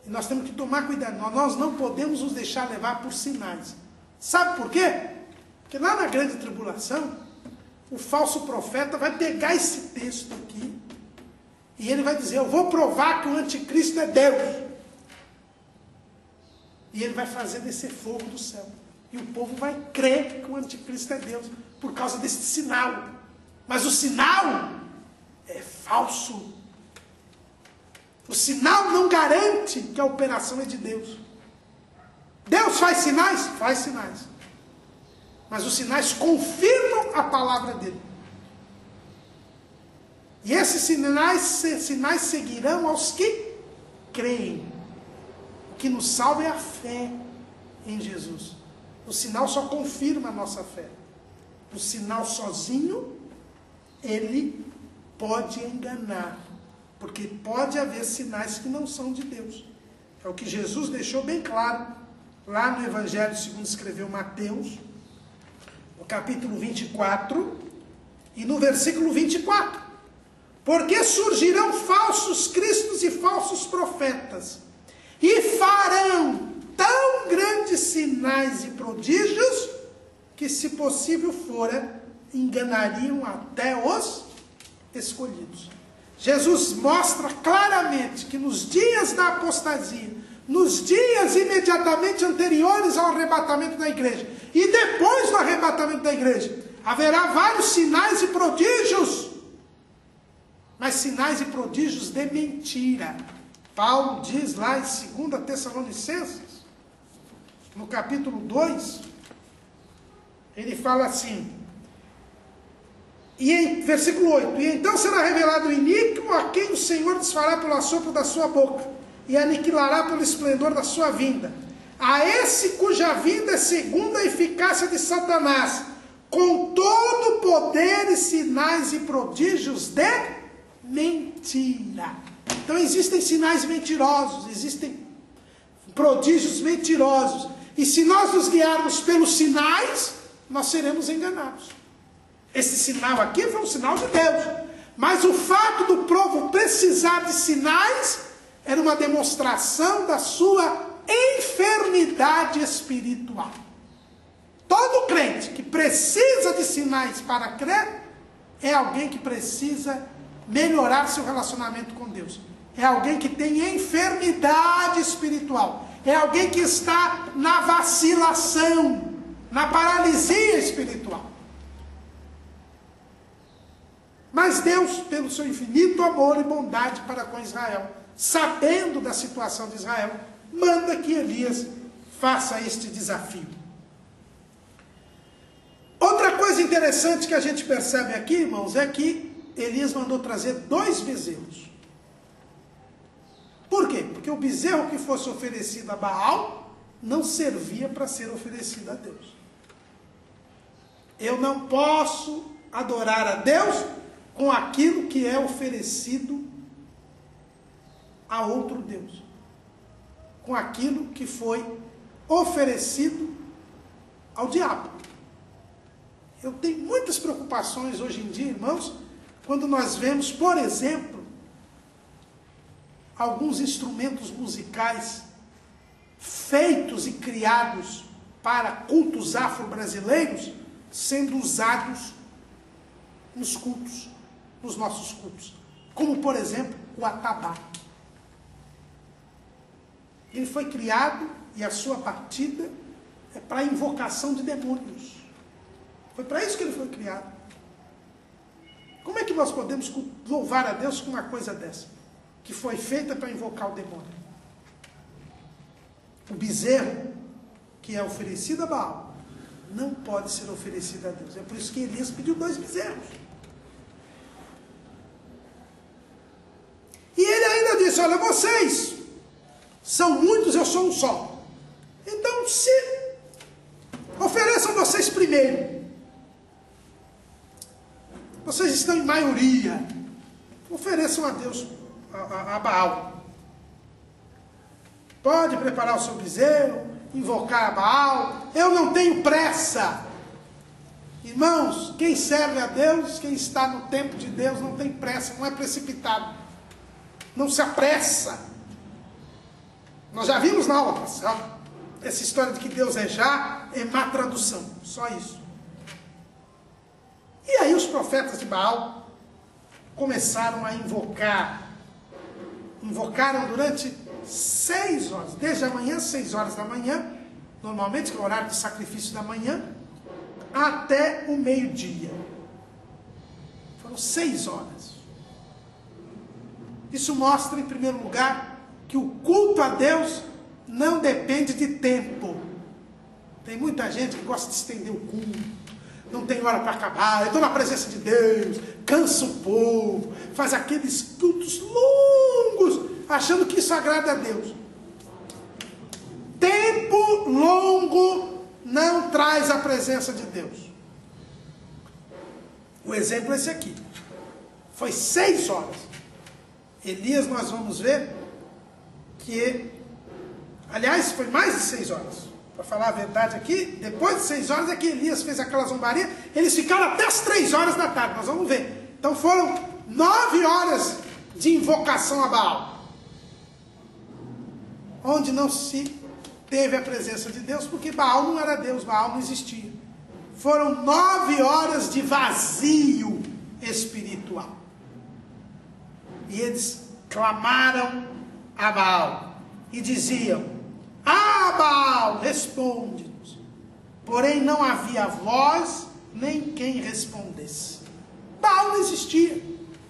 E nós temos que tomar cuidado. Nós não podemos nos deixar levar por sinais. Sabe por quê? Porque lá na grande tribulação, o falso profeta vai pegar esse texto aqui e ele vai dizer, eu vou provar que o anticristo é Deus. E ele vai fazer descer fogo do céu. E o povo vai crer que o anticristo é Deus por causa desse sinal. Mas o sinal é falso. O sinal não garante que a operação é de Deus. Deus faz sinais? Faz sinais. Mas os sinais confirmam a palavra dele. E esses sinais seguirão aos que creem. O que nos salva é a fé em Jesus. O sinal só confirma a nossa fé. O sinal sozinho, ele pode enganar. Porque pode haver sinais que não são de Deus. É o que Jesus deixou bem claro lá no Evangelho segundo escreveu Mateus, no capítulo 24 e no versículo 24. Porque surgirão falsos cristos e falsos profetas, e farão tão grandes sinais e prodígios, que, se possível fora, enganariam até os escolhidos. Jesus mostra claramente que nos dias da apostasia, nos dias imediatamente anteriores ao arrebatamento da igreja, e depois do arrebatamento da igreja, haverá vários sinais e prodígios, mas sinais e prodígios de mentira. Paulo diz lá em 2 Tessalonicenses, no capítulo 2, ele fala assim, e em versículo 8, e então será revelado o iníquo, a quem o Senhor desfará pelo assopro da sua boca, e aniquilará pelo esplendor da sua vinda. A esse cuja vinda é segundo a eficácia de Satanás, com todo poder e sinais e prodígios de mentira. Então existem sinais mentirosos, existem prodígios mentirosos. E se nós nos guiarmos pelos sinais, nós seremos enganados. Esse sinal aqui foi um sinal de Deus. Mas o fato do povo precisar de sinais era uma demonstração da sua enfermidade espiritual. Todo crente que precisa de sinais para crer é alguém que precisa melhorar seu relacionamento com Deus. É alguém que tem enfermidade espiritual. É alguém que está na vacilação, na paralisia espiritual. Mas Deus, pelo seu infinito amor e bondade para com Israel, sabendo da situação de Israel, manda que Elias faça este desafio. Outra coisa interessante que a gente percebe aqui, irmãos, é que Elias mandou trazer 2 bezerros. Por quê? Porque o bezerro que fosse oferecido a Baal não servia para ser oferecido a Deus. Eu não posso adorar a Deus com aquilo que é oferecido a outro Deus. Com aquilo que foi oferecido ao diabo. Eu tenho muitas preocupações hoje em dia, irmãos, quando nós vemos, por exemplo, alguns instrumentos musicais feitos e criados para cultos afro-brasileiros sendo usados nos cultos, nos nossos cultos. Como, por exemplo, o atabaque. Ele foi criado e a sua partida é para a invocação de demônios. Foi para isso que ele foi criado. Como é que nós podemos louvar a Deus com uma coisa dessa? Que foi feita para invocar o demônio. O bezerro que é oferecido a Baal não pode ser oferecido a Deus. É por isso que Elias pediu 2 bezerros. E ele ainda disse, olha, vocês são muitos, eu sou um só. Então, se ofereçam vocês primeiro. Vocês estão em maioria. Ofereçam a Deus, a Baal. Pode preparar o seu bezerro, invocar a Baal. Eu não tenho pressa. Irmãos, quem serve a Deus, quem está no tempo de Deus, não tem pressa, não é precipitado. Não se apressa. Nós já vimos na aula passada, essa história de que Deus é já, é má tradução. Só isso. E aí os profetas de Baal começaram a invocar. Invocaram durante 6 horas. Desde a manhã, 6 horas da manhã. Normalmente, que é o horário de sacrifício da manhã. Até o meio-dia. Foram 6 horas. Isso mostra, em primeiro lugar, que o culto a Deus não depende de tempo. Tem muita gente que gosta de estender o culto. não tem hora para acabar, eu estou na presença de Deus, cansa o povo, faz aqueles cultos longos, achando que isso agrada a Deus. Tempo longo não traz a presença de Deus. O exemplo é esse aqui. Foi 6 horas. Elias, nós vamos ver que, aliás, foi mais de 6 horas. Para falar a verdade aqui, depois de 6 horas é que Elias fez aquela zombaria. Eles ficaram até as 3 horas da tarde, nós vamos ver. Então foram 9 horas de invocação a Baal, onde não se teve a presença de Deus, porque Baal não era Deus, Baal não existia. Foram 9 horas de vazio espiritual. E eles clamaram a Baal e diziam: ah, Baal, responde-nos. Porém não havia voz, nem quem respondesse. Baal não existia.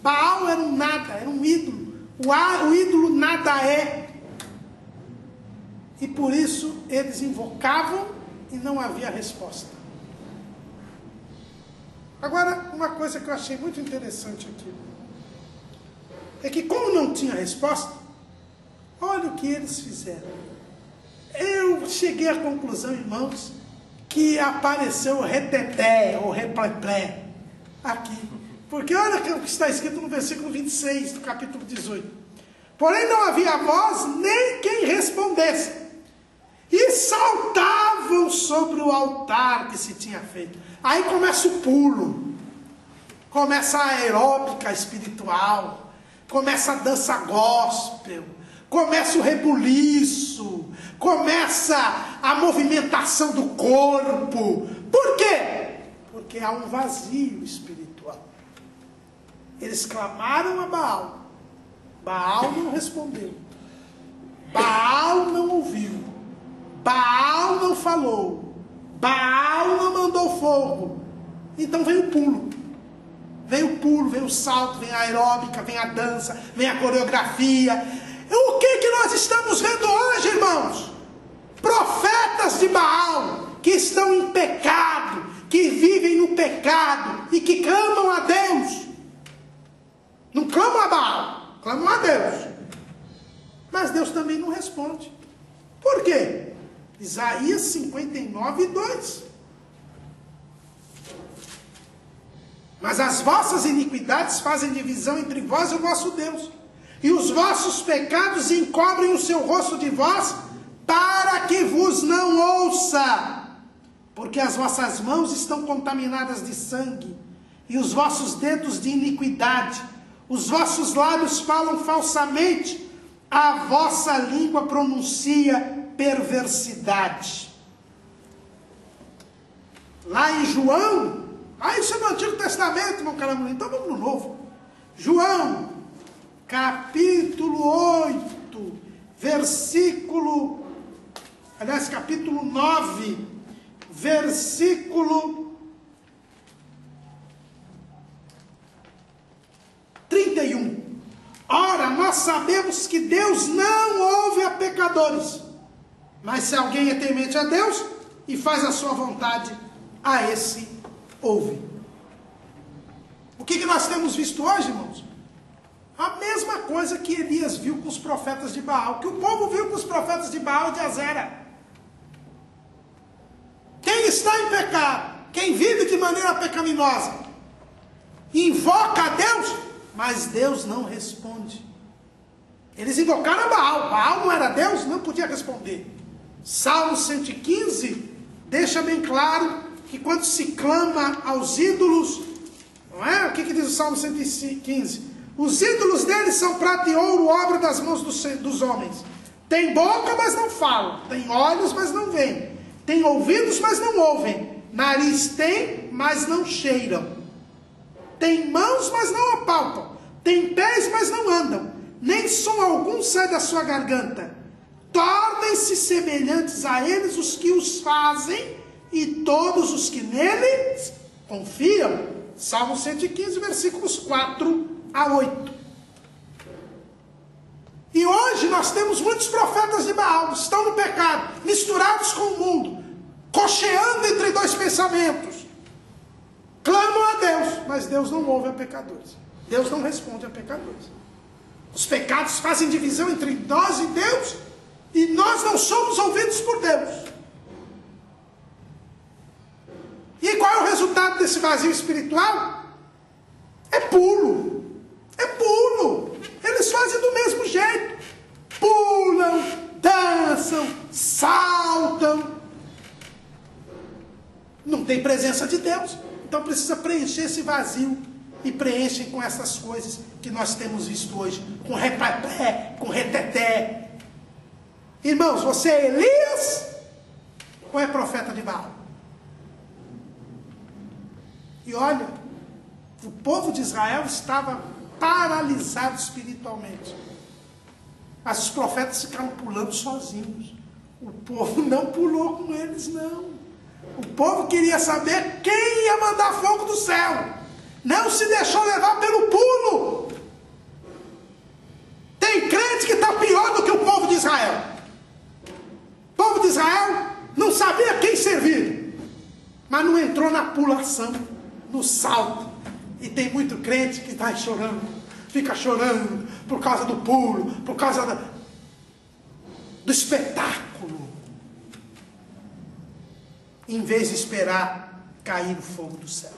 Baal era um nada, era um ídolo. O ídolo nada é. E por isso eles invocavam e não havia resposta. Agora, uma coisa que eu achei muito interessante aqui, é que como não tinha resposta, olha o que eles fizeram. Eu cheguei à conclusão, irmãos, que apareceu o reteté, ou repleplé, aqui. Porque olha o que está escrito no versículo 26 do capítulo 18. Porém não havia voz, nem quem respondesse. E saltavam sobre o altar que se tinha feito. Aí começa o pulo, começa a aeróbica espiritual, começa a dança gospel, começa o rebuliço, começa a movimentação do corpo. Por quê? Porque há um vazio espiritual. Eles clamaram a Baal. Baal não respondeu. Baal não ouviu. Baal não falou. Baal não mandou fogo. Então vem o pulo. Vem o pulo, vem o salto, vem a aeróbica, vem a dança, vem a coreografia. O que nós estamos vendo hoje, irmãos? Profetas de Baal que estão em pecado, que vivem no pecado e que clamam a Deus. Não clamam a Baal, clamam a Deus. Mas Deus também não responde. Por quê? Isaías 59, 2. Mas as vossas iniquidades fazem divisão entre vós e o vosso Deus, e os vossos pecados encobrem o seu rosto de vós, para que vos não ouça, porque as vossas mãos estão contaminadas de sangue, e os vossos dedos de iniquidade, os vossos lábios falam falsamente, a vossa língua pronuncia perversidade. Lá em João, isso é no Antigo Testamento, irmão Caramuru, então vamos no Novo. João, capítulo 8, capítulo 9, versículo 31. Ora, nós sabemos que Deus não ouve a pecadores, mas se alguém é temente a Deus e faz a sua vontade, a esse ouve. O que nós temos visto hoje, irmãos? A mesma coisa que Elias viu com os profetas de Baal, que o povo viu com os profetas de Baal e de Azera. Quem está em pecado, quem vive de maneira pecaminosa, invoca a Deus, mas Deus não responde. Eles invocaram a Baal. Baal não era Deus, não podia responder. Salmo 115 deixa bem claro que quando se clama aos ídolos, não é? O que diz o Salmo 115? Os ídolos deles são prata e ouro, obra das mãos dos homens. Tem boca, mas não falam. Tem olhos, mas não veem. Tem ouvidos, mas não ouvem. Nariz tem, mas não cheiram. Tem mãos, mas não apalpam. Tem pés, mas não andam. Nem som algum sai da sua garganta. Tornem-se semelhantes a eles os que os fazem e todos os que neles confiam. Salmo 115, versículos 4 a 8. E hoje nós temos muitos profetas de Baal, estão no pecado, misturados com o mundo, cocheando entre dois pensamentos. clamam a Deus, mas Deus não ouve a pecadores. Deus não responde a pecadores. Os pecados fazem divisão entre nós e Deus, e nós não somos ouvidos por Deus. E qual é o resultado desse vazio espiritual? É pulo. É pulo. Eles fazem do mesmo jeito. Pulam, dançam, saltam. Não tem presença de Deus. Então precisa preencher esse vazio. E preenchem com essas coisas que nós temos visto hoje. Com repapé, com reteté. Irmãos, você é Elias ou é profeta de Baal? E olha, o povo de Israel estava paralisado espiritualmente. Mas os profetas ficaram pulando sozinhos. O povo não pulou com eles, não. O povo queria saber quem ia mandar fogo do céu. Não se deixou levar pelo pulo. Tem crente que está pior do que o povo de Israel. O povo de Israel não sabia quem servir, mas não entrou na pulação, no salto. E tem muito crente que está chorando, fica chorando por causa do pulo, por causa do espetáculo, em vez de esperar cair o fogo do céu.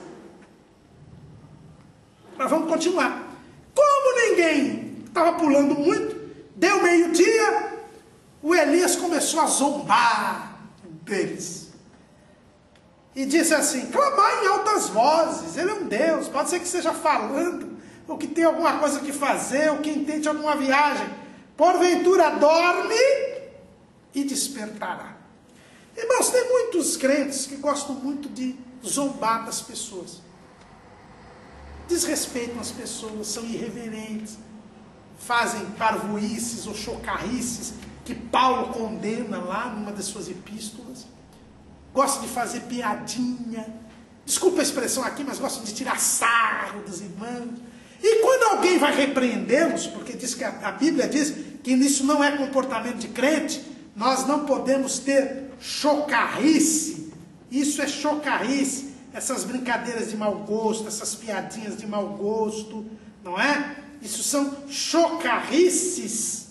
Mas vamos continuar. Como ninguém estava pulando muito, deu meio-dia, o Elias começou a zombar deles. E disse assim: clamar em altas vozes, ele é um Deus, pode ser que esteja falando, ou que tenha alguma coisa que fazer, ou que intente alguma viagem. Porventura dorme e despertará. Irmãos, tem muitos crentes que gostam muito de zombar das pessoas. Desrespeitam as pessoas, são irreverentes, fazem parvoíces ou chocarrices que Paulo condena lá numa das suas epístolas. Gosta de fazer piadinha, desculpa a expressão aqui, mas gosta de tirar sarro dos irmãos. E quando alguém vai repreendê-los, porque diz que a Bíblia diz que isso não é comportamento de crente, nós não podemos ter chocarrice. Isso é chocarrice, essas brincadeiras de mau gosto, essas piadinhas de mau gosto, não é? Isso são chocarrices.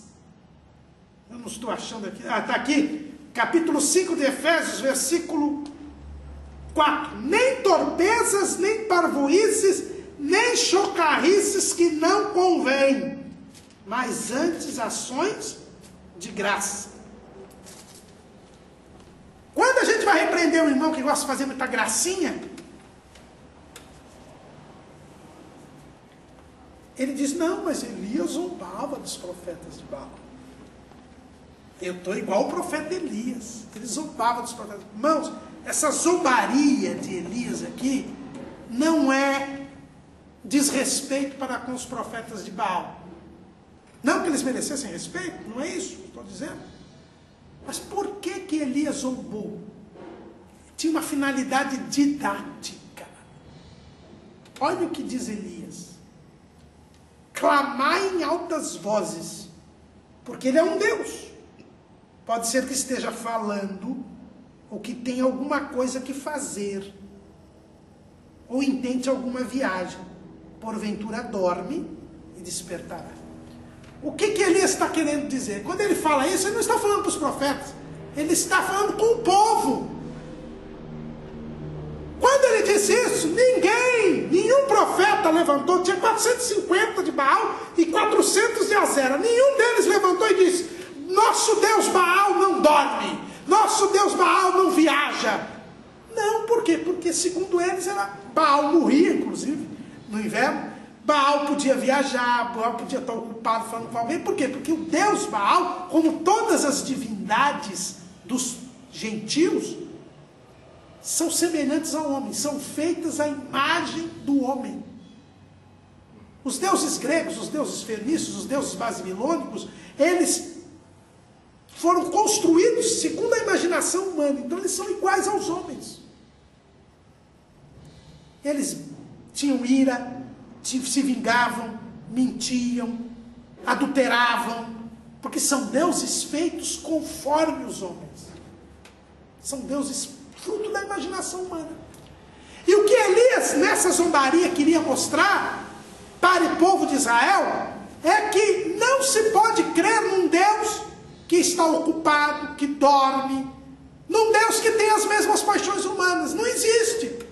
Eu não estou achando aqui. Ah, está aqui. Capítulo 5 de Efésios, versículo 4. Nem torpezas, nem parvoíces, nem chocarrices que não convém, mas antes ações de graça. Quando a gente vai repreender um irmão que gosta de fazer muita gracinha, ele diz: não, mas Elias zombava dos profetas de Baal. Eu estou igual o profeta Elias. Ele zombava dos profetas. Irmãos, essa zombaria de Elias aqui não é desrespeito para com os profetas de Baal. Não que eles merecessem respeito, não é isso que estou dizendo. Mas por que Elias zombou? Tinha uma finalidade didática. Olha o que diz Elias: clamar em altas vozes, porque ele é um Deus. Pode ser que esteja falando, ou que tenha alguma coisa que fazer, ou intente alguma viagem. Porventura dorme e despertará. O que Elias está querendo dizer? Quando ele fala isso, ele não está falando para os profetas, ele está falando com o povo. Quando ele disse isso, nenhum profeta levantou. Tinha 450 de Baal e 400 de Azera. Nenhum deles levantou e disse: nosso Deus Baal não dorme, nosso Deus Baal não viaja. Não, por quê? Porque segundo eles Baal morria, inclusive, no inverno. Baal podia viajar, Baal podia estar ocupado falando com alguém. Por quê? Porque o Deus Baal, como todas as divindades dos gentios, são semelhantes ao homem, são feitas à imagem do homem. Os deuses gregos, os deuses fenícios, os deuses babilônicos, eles foram construídos segundo a imaginação humana, então eles são iguais aos homens. Eles tinham ira, se vingavam, mentiam, adulteravam, porque são deuses feitos conforme os homens. São deuses fruto da imaginação humana. E o que Elias, nessa zombaria, queria mostrar para o povo de Israel, é que não se pode crer num Deus que está ocupado, que dorme, num Deus que tem as mesmas paixões humanas. Não existe.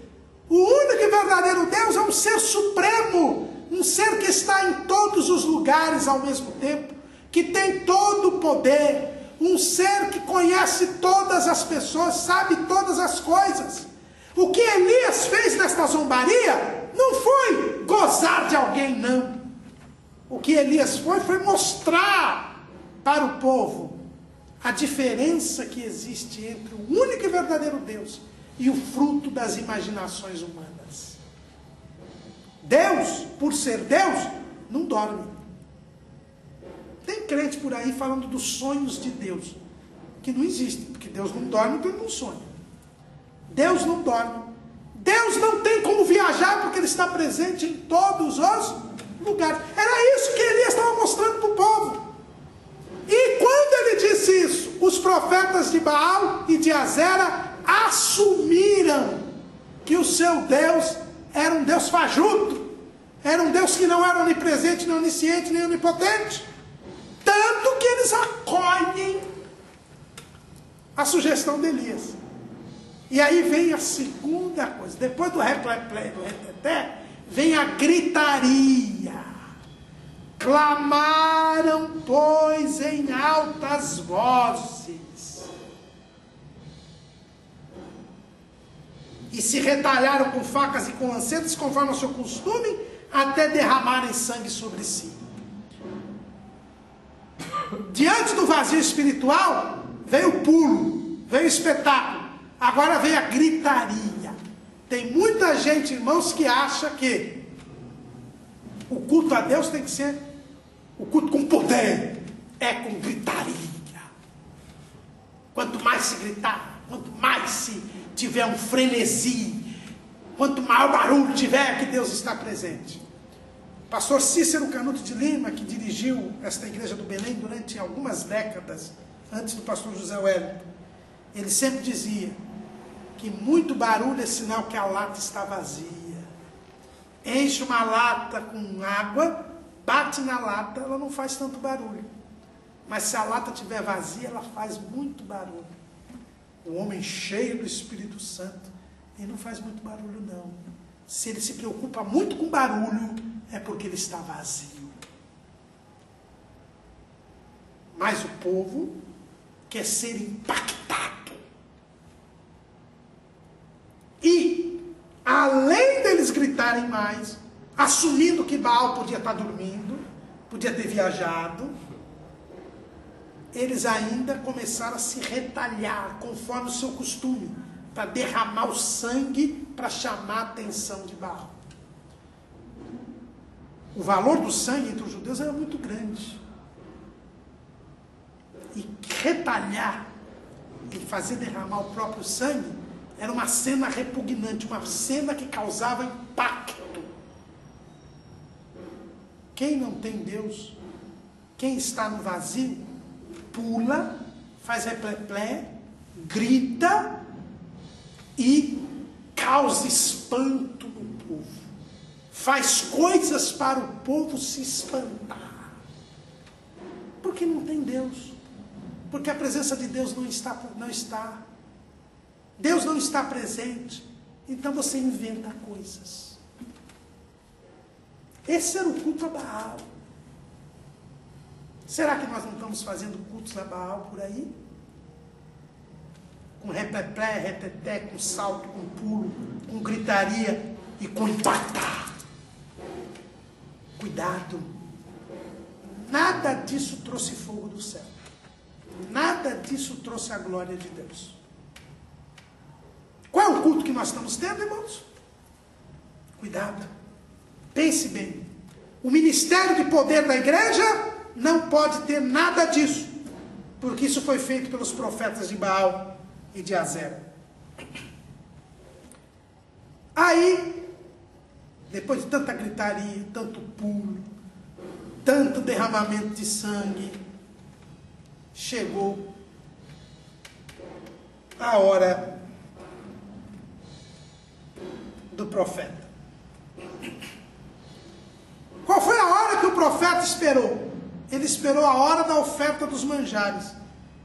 O único e verdadeiro Deus é um ser supremo, um ser que está em todos os lugares ao mesmo tempo, que tem todo o poder, um ser que conhece todas as pessoas, sabe todas as coisas. O que Elias fez nesta zombaria não foi gozar de alguém, não. O que Elias foi mostrar para o povo a diferença que existe entre o único e verdadeiro Deus e o fruto das imaginações humanas. Deus, por ser Deus, não dorme. Tem crente por aí falando dos sonhos de Deus, que não existe, porque Deus não dorme, então ele não sonha. Deus não dorme. Deus não tem como viajar, porque Ele está presente em todos os lugares. Era isso que Elias estava mostrando para o povo. E quando ele disse isso, os profetas de Baal e de Azera assumiram que o seu Deus era um Deus fajuto, era um Deus que não era onipresente, nem onisciente, nem onipotente. Tanto que eles acolhem a sugestão de Elias. E aí vem a segunda coisa. Depois do replé, do reteté, vem a gritaria. Clamaram, pois, em altas vozes. E se retalharam com facas e com lancetes, conforme o seu costume, até derramarem sangue sobre si. Diante do vazio espiritual, veio o pulo, veio o espetáculo. Agora vem a gritaria. Tem muita gente, irmãos, que acha que o culto a Deus tem que ser o culto com poder. É com gritaria. Quanto mais se gritar, quanto mais se tiver um frenesi, quanto maior barulho tiver, que Deus está presente. Pastor Cícero Canuto de Lima, que dirigiu esta igreja do Belém durante algumas décadas, antes do pastor José Wellington, ele sempre dizia que muito barulho é sinal que a lata está vazia. Enche uma lata com água, bate na lata, ela não faz tanto barulho. Mas se a lata estiver vazia, ela faz muito barulho. O homem cheio do Espírito Santo, ele não faz muito barulho, não. Se ele se preocupa muito com barulho, é porque ele está vazio. Mas o povo quer ser impactado. E, além deles gritarem mais, assumindo que Baal podia estar dormindo, podia ter viajado, eles ainda começaram a se retalhar, conforme o seu costume, para derramar o sangue, para chamar a atenção de Baal. O valor do sangue entre os judeus era muito grande. E retalhar, e fazer derramar o próprio sangue, era uma cena repugnante, uma cena que causava impacto. Quem não tem Deus, quem está no vazio, pula, faz repleplé, grita e causa espanto no povo. Faz coisas para o povo se espantar. Porque não tem Deus. Porque a presença de Deus não está. Deus não está presente. Então você inventa coisas. Esse era o culto a Baal. Será que nós não estamos fazendo cultos a Baal por aí? Com repleplé, reteté, com salto, com pulo, com gritaria e com impactar. Cuidado. Nada disso trouxe fogo do céu. Nada disso trouxe a glória de Deus. Qual é o culto que nós estamos tendo, irmãos? Cuidado. Pense bem. O ministério de poder da igreja não pode ter nada disso, porque isso foi feito pelos profetas de Baal e de Azera. Aí, depois de tanta gritaria, tanto pulo, tanto derramamento de sangue, chegou a hora do profeta. Qual foi a hora que o profeta esperou? Ele esperou a hora da oferta dos manjares.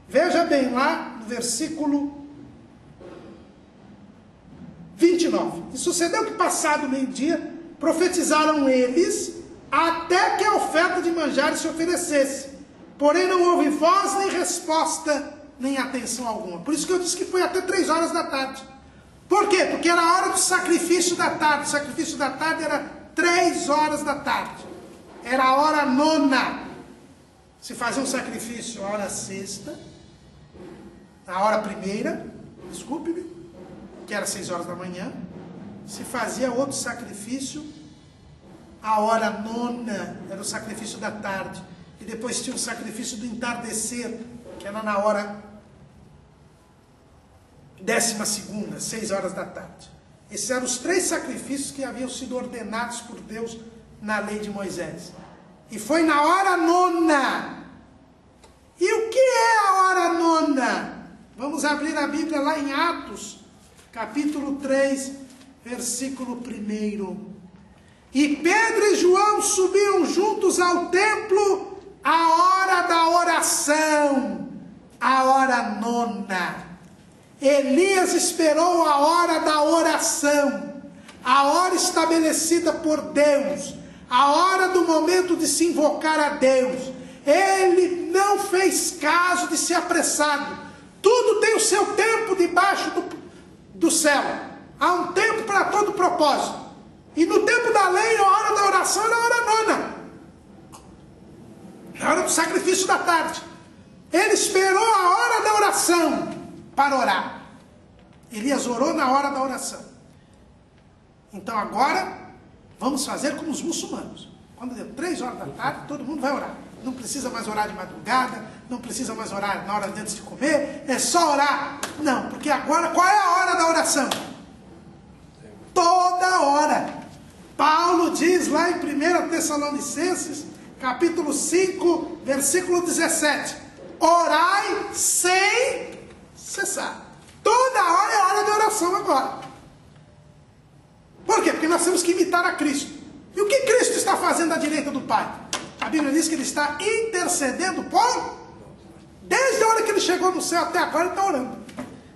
Veja bem lá no versículo 29. E sucedeu que, passado o meio-dia, profetizaram eles até que a oferta de manjares se oferecesse. Porém não houve voz, nem resposta, nem atenção alguma. Por isso que eu disse que foi até 3 horas da tarde. Por quê? Porque era a hora do sacrifício da tarde. O sacrifício da tarde era 3 horas da tarde. Era a hora 9ª. Se fazia um sacrifício a hora 6ª, a hora 1ª, desculpe-me, que era 6 horas da manhã. Se fazia outro sacrifício a hora 9ª, era o sacrifício da tarde. E depois tinha o sacrifício do entardecer, que era na hora 12ª, 6 horas da tarde. Esses eram os 3 sacrifícios que haviam sido ordenados por Deus na lei de Moisés. E foi na hora 9ª. E o que é a hora 9ª? Vamos abrir a Bíblia lá em Atos, capítulo 3, versículo 1. E Pedro e João subiam juntos ao templo à hora da oração, a hora 9ª. Elias esperou a hora da oração, a hora estabelecida por Deus, a hora do momento de se invocar a Deus. Ele não fez caso de ser apressado. Tudo tem o seu tempo debaixo do céu. Há um tempo para todo propósito. E no tempo da lei, a hora da oração era a hora 9ª. Na hora do sacrifício da tarde. Ele esperou a hora da oração para orar. Elias orou na hora da oração. Então agora, vamos fazer como os muçulmanos. Quando deu 3 horas da tarde, todo mundo vai orar. Não precisa mais orar de madrugada, não precisa mais orar na hora antes de comer, é só orar. Não, porque agora, qual é a hora da oração? Toda hora. Paulo diz lá em 1 Tessalonicenses, capítulo 5, versículo 17. Orai sem cessar. Toda hora é a hora da oração agora. Por quê? Porque nós temos que imitar a Cristo. E o que Cristo está fazendo à direita do Pai? A Bíblia diz que ele está intercedendo por... Desde a hora que ele chegou no céu até agora, ele está orando.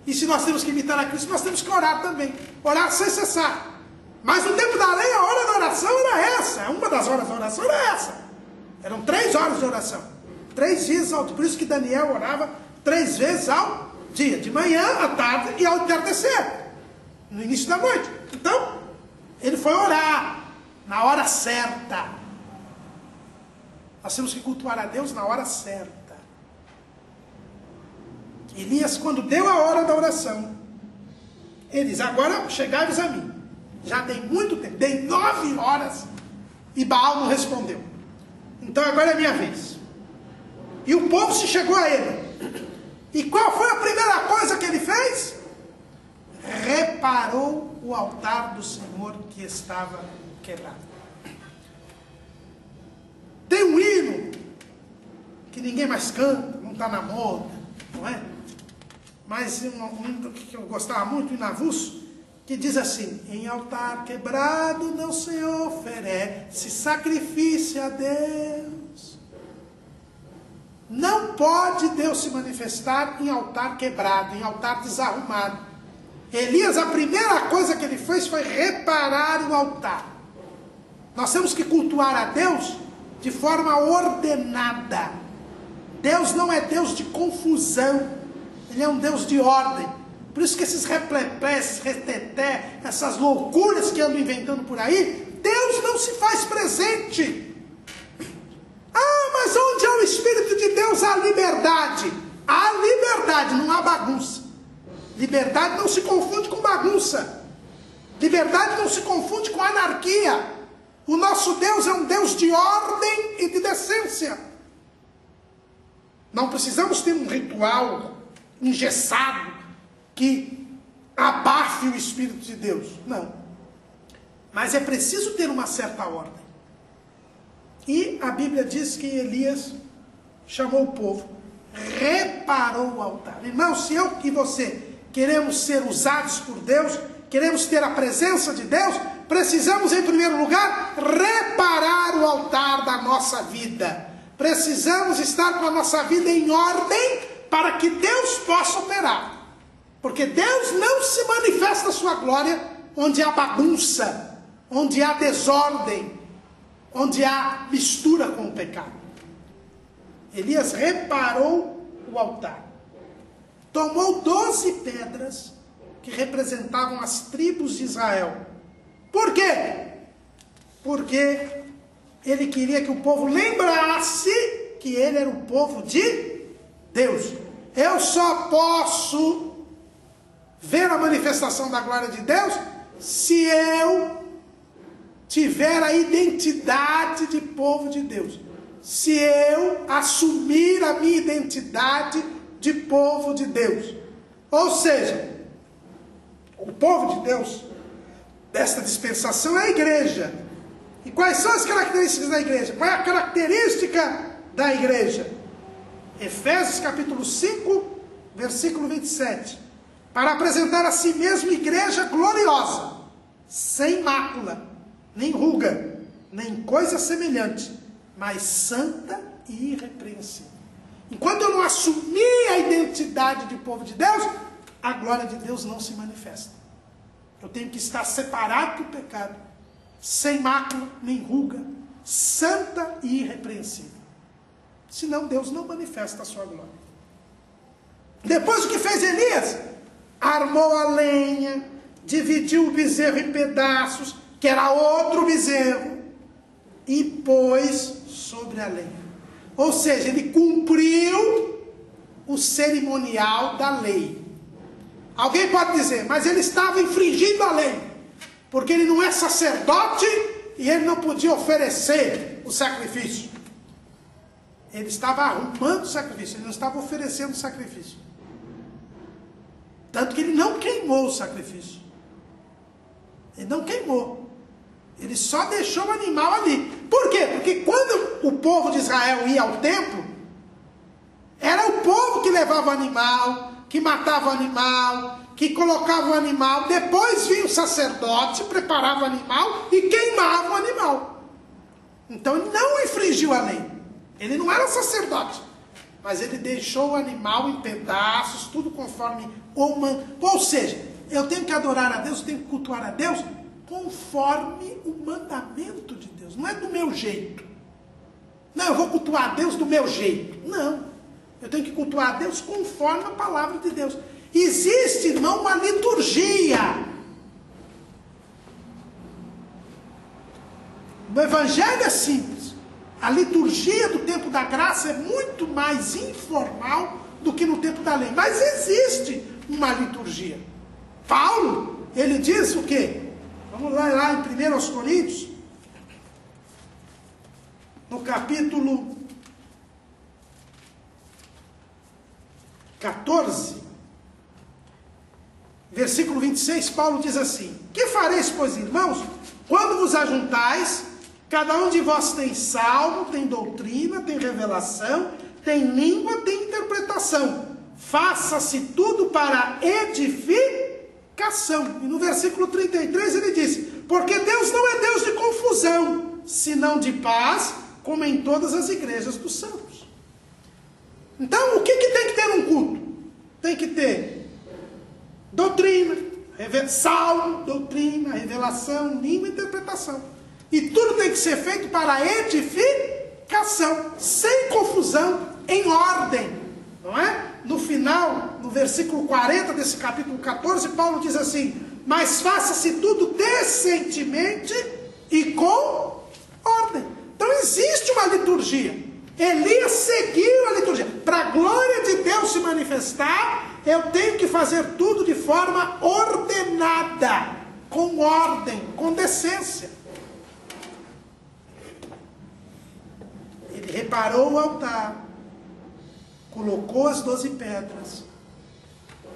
E se nós temos que imitar a Cristo, nós temos que orar também. Orar sem cessar. Mas no tempo da lei, a hora da oração era essa. Uma das horas da oração era essa. Eram 3 horas de oração. 3 dias ao dia. Por isso que Daniel orava 3 vezes ao dia. De manhã, à tarde e ao entardecer. No início da noite. Então, ele foi orar na hora certa. Nós temos que cultuar a Deus na hora certa. Elias, quando deu a hora da oração, ele diz, agora chegai-vos a mim. Já dei muito tempo, dei 9 horas e Baal não respondeu. Então agora é minha vez. E o povo se chegou a ele. E qual foi a primeira coisa que ele fez? Reparou o altar do Senhor que estava quebrado. Tem um hino que ninguém mais canta, não está na moda, não é? Mas um hino que eu gostava muito, o hino avulso, que diz assim, em altar quebrado não se oferece sacrifício a Deus. Não pode Deus se manifestar em altar quebrado, em altar desarrumado. Elias, a primeira coisa que ele fez foi reparar o altar. Nós temos que cultuar a Deus de forma ordenada. Deus não é Deus de confusão. Ele é um Deus de ordem. Por isso que esses replepés, reteté, essas loucuras que andam inventando por aí, Deus não se faz presente. Ah, mas onde é o Espírito de Deus há liberdade. Há liberdade, não há bagunça. Liberdade não se confunde com bagunça. Liberdade não se confunde com anarquia. O nosso Deus é um Deus de ordem e de decência. Não precisamos ter um ritual engessado que abafe o Espírito de Deus. Não. Mas é preciso ter uma certa ordem. E a Bíblia diz que Elias chamou o povo, reparou o altar. Irmão, se eu e você queremos ser usados por Deus, queremos ter a presença de Deus, precisamos, em primeiro lugar, reparar o altar da nossa vida. Precisamos estar com a nossa vida em ordem para que Deus possa operar. Porque Deus não se manifesta a sua glória onde há bagunça, onde há desordem, onde há mistura com o pecado. Elias reparou o altar. Tomou 12 pedras que representavam as tribos de Israel. Por quê? Porque ele queria que o povo lembrasse que ele era o povo de Deus. Eu só posso ver a manifestação da glória de Deus se eu tiver a identidade de povo de Deus. Se eu assumir a minha identidade de povo de Deus. Ou seja, o povo de Deus desta dispensação é a igreja. E quais são as características da igreja? Qual é a característica da igreja? Efésios capítulo 5, versículo 27. Para apresentar a si mesmo igreja gloriosa, sem mácula, nem ruga, nem coisa semelhante, mas santa e irrepreensível. Enquanto eu não assumir a identidade de povo de Deus, a glória de Deus não se manifesta. Eu tenho que estar separado do pecado, sem mácula, nem ruga, santa e irrepreensível. Senão Deus não manifesta a sua glória. Depois o que fez Elias? Armou a lenha, dividiu o bezerro em pedaços, que era outro bezerro, e pôs sobre a lenha. Ou seja, ele cumpriu o cerimonial da lei. Alguém pode dizer, mas ele estava infringindo a lei, porque ele não é sacerdote e ele não podia oferecer o sacrifício. Ele estava arrumando o sacrifício, ele não estava oferecendo o sacrifício. Tanto que ele não queimou o sacrifício. Ele não queimou. Ele só deixou o animal ali. Por quê? Porque quando o povo de Israel ia ao templo, era o povo que levava o animal, que matava o animal, que colocava o animal. Depois vinha o sacerdote, preparava o animal e queimava o animal. Então ele não infringiu a lei. Ele não era sacerdote. Mas ele deixou o animal em pedaços, tudo conforme o mandamento. Ou seja, eu tenho que adorar a Deus, eu tenho que cultuar a Deus conforme o mandamento de Deus. Não é do meu jeito. Não, eu vou cultuar a Deus do meu jeito. Não. Eu tenho que cultuar a Deus conforme a palavra de Deus. Existe, irmão, uma liturgia. O evangelho é simples. A liturgia do tempo da graça é muito mais informal do que no tempo da lei. Mas existe uma liturgia. Paulo, ele diz o quê? Vamos lá em 1 Coríntios, no capítulo 14, versículo 26, Paulo diz assim: que fareis, pois, irmãos, quando vos ajuntais, cada um de vós tem salmo, tem doutrina, tem revelação, tem língua, tem interpretação. Faça-se tudo para edificação. E no versículo 33 ele diz: porque Deus não é Deus de confusão, senão de paz, como em todas as igrejas dos santos. Então, o que tem que ter num culto? Tem que ter doutrina, salmo, doutrina, revelação, língua e interpretação. E tudo tem que ser feito para edificação, sem confusão, em ordem. Não é? No final, no versículo 40 desse capítulo 14, Paulo diz assim: mas faça-se tudo decentemente e com ordem. Então existe uma liturgia. Elias seguiu a liturgia. Para a glória de Deus se manifestar, eu tenho que fazer tudo de forma ordenada, com ordem, com decência. Ele reparou o altar, colocou as 12 pedras,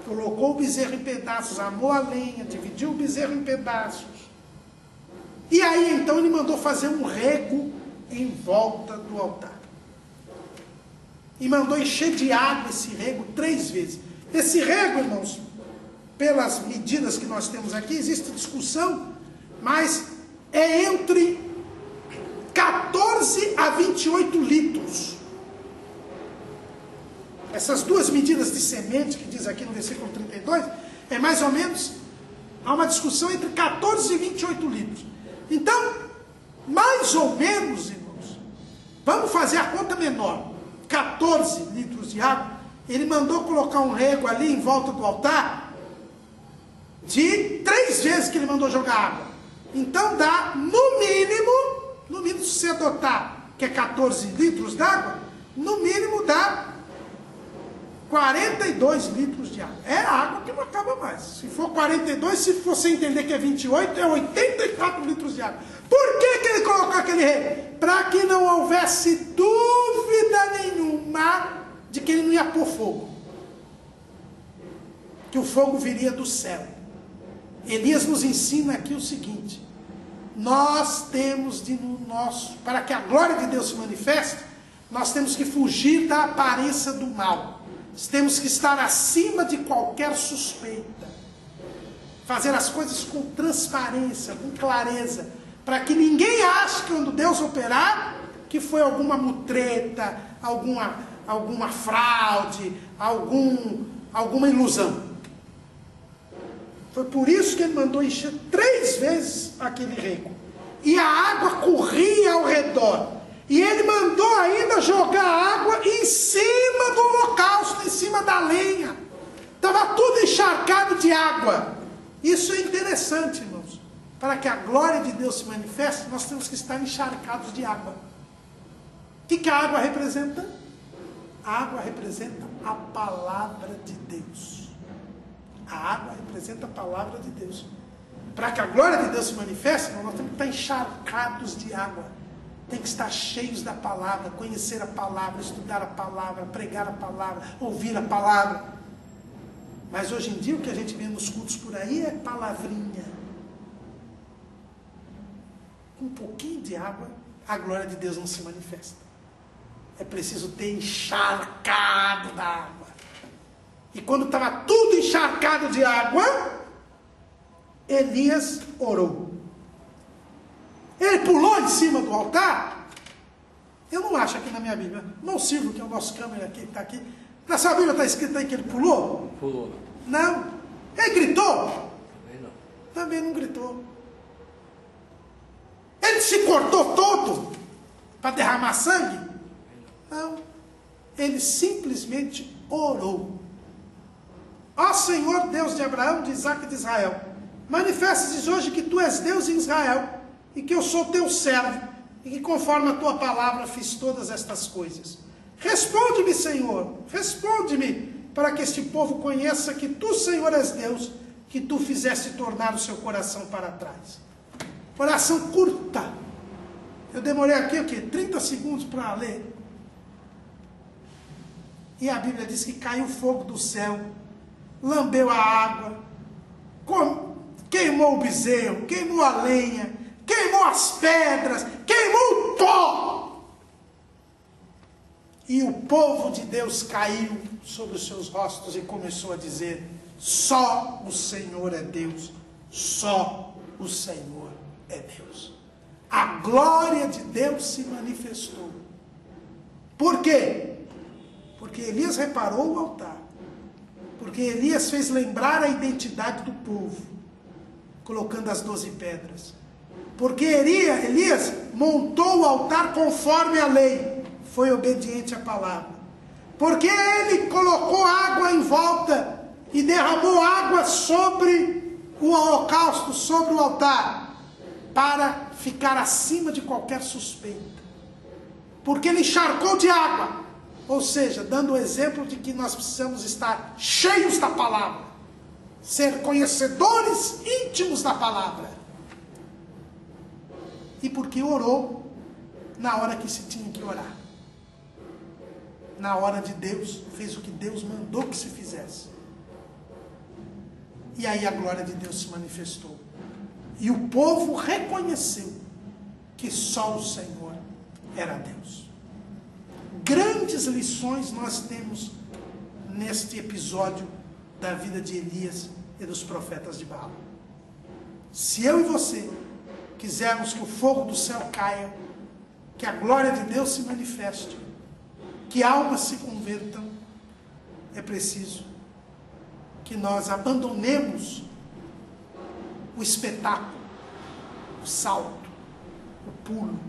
colocou o bezerro em pedaços, amou a lenha, dividiu o bezerro em pedaços. E aí então ele mandou fazer um rego em volta do altar. E mandou encher de água esse rego 3 vezes. Esse rego, irmãos, pelas medidas que nós temos aqui, existe discussão, mas é entre 14 a 28 litros. Essas duas medidas de semente, que diz aqui no versículo 32, é mais ou menos, há uma discussão entre 14 e 28 litros. Então, mais ou menos, irmãos, vamos fazer a conta menor, 14 litros de água. Ele mandou colocar um rego ali em volta do altar, de 3 vezes que ele mandou jogar água. Então dá, no mínimo, se você adotar que é 14 litros d'água, no mínimo dá 42 litros de água. É água que não acaba mais. Se for 42, se você entender que é 28, é 84 litros de água. Por que ele colocou aquele rego? Para que não houvesse dúvida nenhuma de que ele não ia pôr fogo. Que o fogo viria do céu. Elias nos ensina aqui o seguinte: nós temos para que a glória de Deus se manifeste, nós temos que fugir da aparência do mal. Temos que estar acima de qualquer suspeita. Fazer as coisas com transparência, com clareza, para que ninguém ache, quando Deus operar, que foi alguma mutreta, alguma fraude, alguma ilusão. Foi por isso que ele mandou encher 3 vezes aquele rego. E a água corria ao redor. E ele mandou ainda jogar água em cima do holocausto, em cima da lenha. Estava tudo encharcado de água. Isso é interessante, irmãos. Para que a glória de Deus se manifeste, nós temos que estar encharcados de água. O que a água representa? A água representa a palavra de Deus. A água representa a palavra de Deus. Para que a glória de Deus se manifeste, nós temos que estar encharcados de água. Tem que estar cheios da palavra, conhecer a palavra, estudar a palavra, pregar a palavra, ouvir a palavra. Mas hoje em dia o que a gente vê nos cultos por aí é palavrinha. Com um pouquinho de água, a glória de Deus não se manifesta. É preciso ter encharcado da água. E quando estava tudo encharcado de água, Elias orou. Ele pulou em cima do altar? Eu não acho aqui na minha Bíblia. Não Silvio, que é o nosso câmera aqui, que está aqui. Na sua Bíblia está escrito aí que ele pulou? Pulou. Não. Ele gritou? Também não. Também não gritou. Ele se cortou todo para derramar sangue? Não. Ele simplesmente orou. Ó Senhor, Deus de Abraão, de Isaac e de Israel, manifestes hoje que tu és Deus em Israel, e que eu sou teu servo, e que conforme a tua palavra fiz todas estas coisas. Responde-me, Senhor, responde-me, para que este povo conheça que tu, Senhor, és Deus, que tu fizeste tornar o seu coração para trás. Oração curta. Eu demorei aqui, 30 segundos para ler. E a Bíblia diz que caiu fogo do céu, lambeu a água, queimou o bezerro, queimou a lenha, queimou as pedras, queimou o pó. E o povo de Deus caiu sobre os seus rostos e começou a dizer: só o Senhor é Deus, só o Senhor é Deus. A glória de Deus se manifestou. Por quê? Porque Elias reparou o altar. Porque Elias fez lembrar a identidade do povo, colocando as 12 pedras. Porque Elias montou o altar conforme a lei, foi obediente à palavra. Porque ele colocou água em volta e derramou água sobre o holocausto, sobre o altar, para ficar acima de qualquer suspeita. Porque ele encharcou de água, ou seja, dando o exemplo de que nós precisamos estar cheios da palavra, ser conhecedores íntimos da palavra. E porque orou na hora que se tinha que orar. Na hora de Deus, fez o que Deus mandou que se fizesse. E aí a glória de Deus se manifestou. E o povo reconheceu que só o Senhor era Deus. Grandes lições nós temos neste episódio da vida de Elias e dos profetas de Baal. Se eu e você quisermos que o fogo do céu caia, que a glória de Deus se manifeste, que almas se convertam, é preciso que nós abandonemos o espetáculo, o salto, o pulo,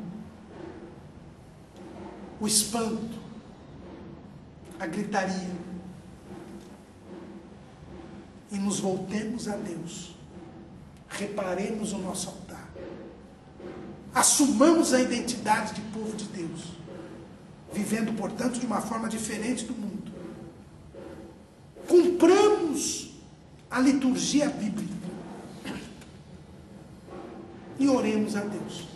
o espanto, a gritaria, e nos voltemos a Deus, reparemos o nosso altar, assumamos a identidade de povo de Deus, vivendo, portanto, de uma forma diferente do mundo. Cumpramos a liturgia bíblica e oremos a Deus.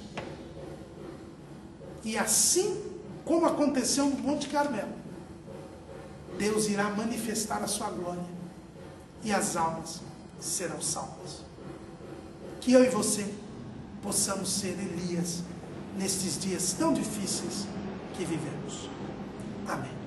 E assim como aconteceu no Monte Carmelo, Deus irá manifestar a sua glória e as almas serão salvas. Que eu e você possamos ser Elias nestes dias tão difíceis que vivemos. Amém.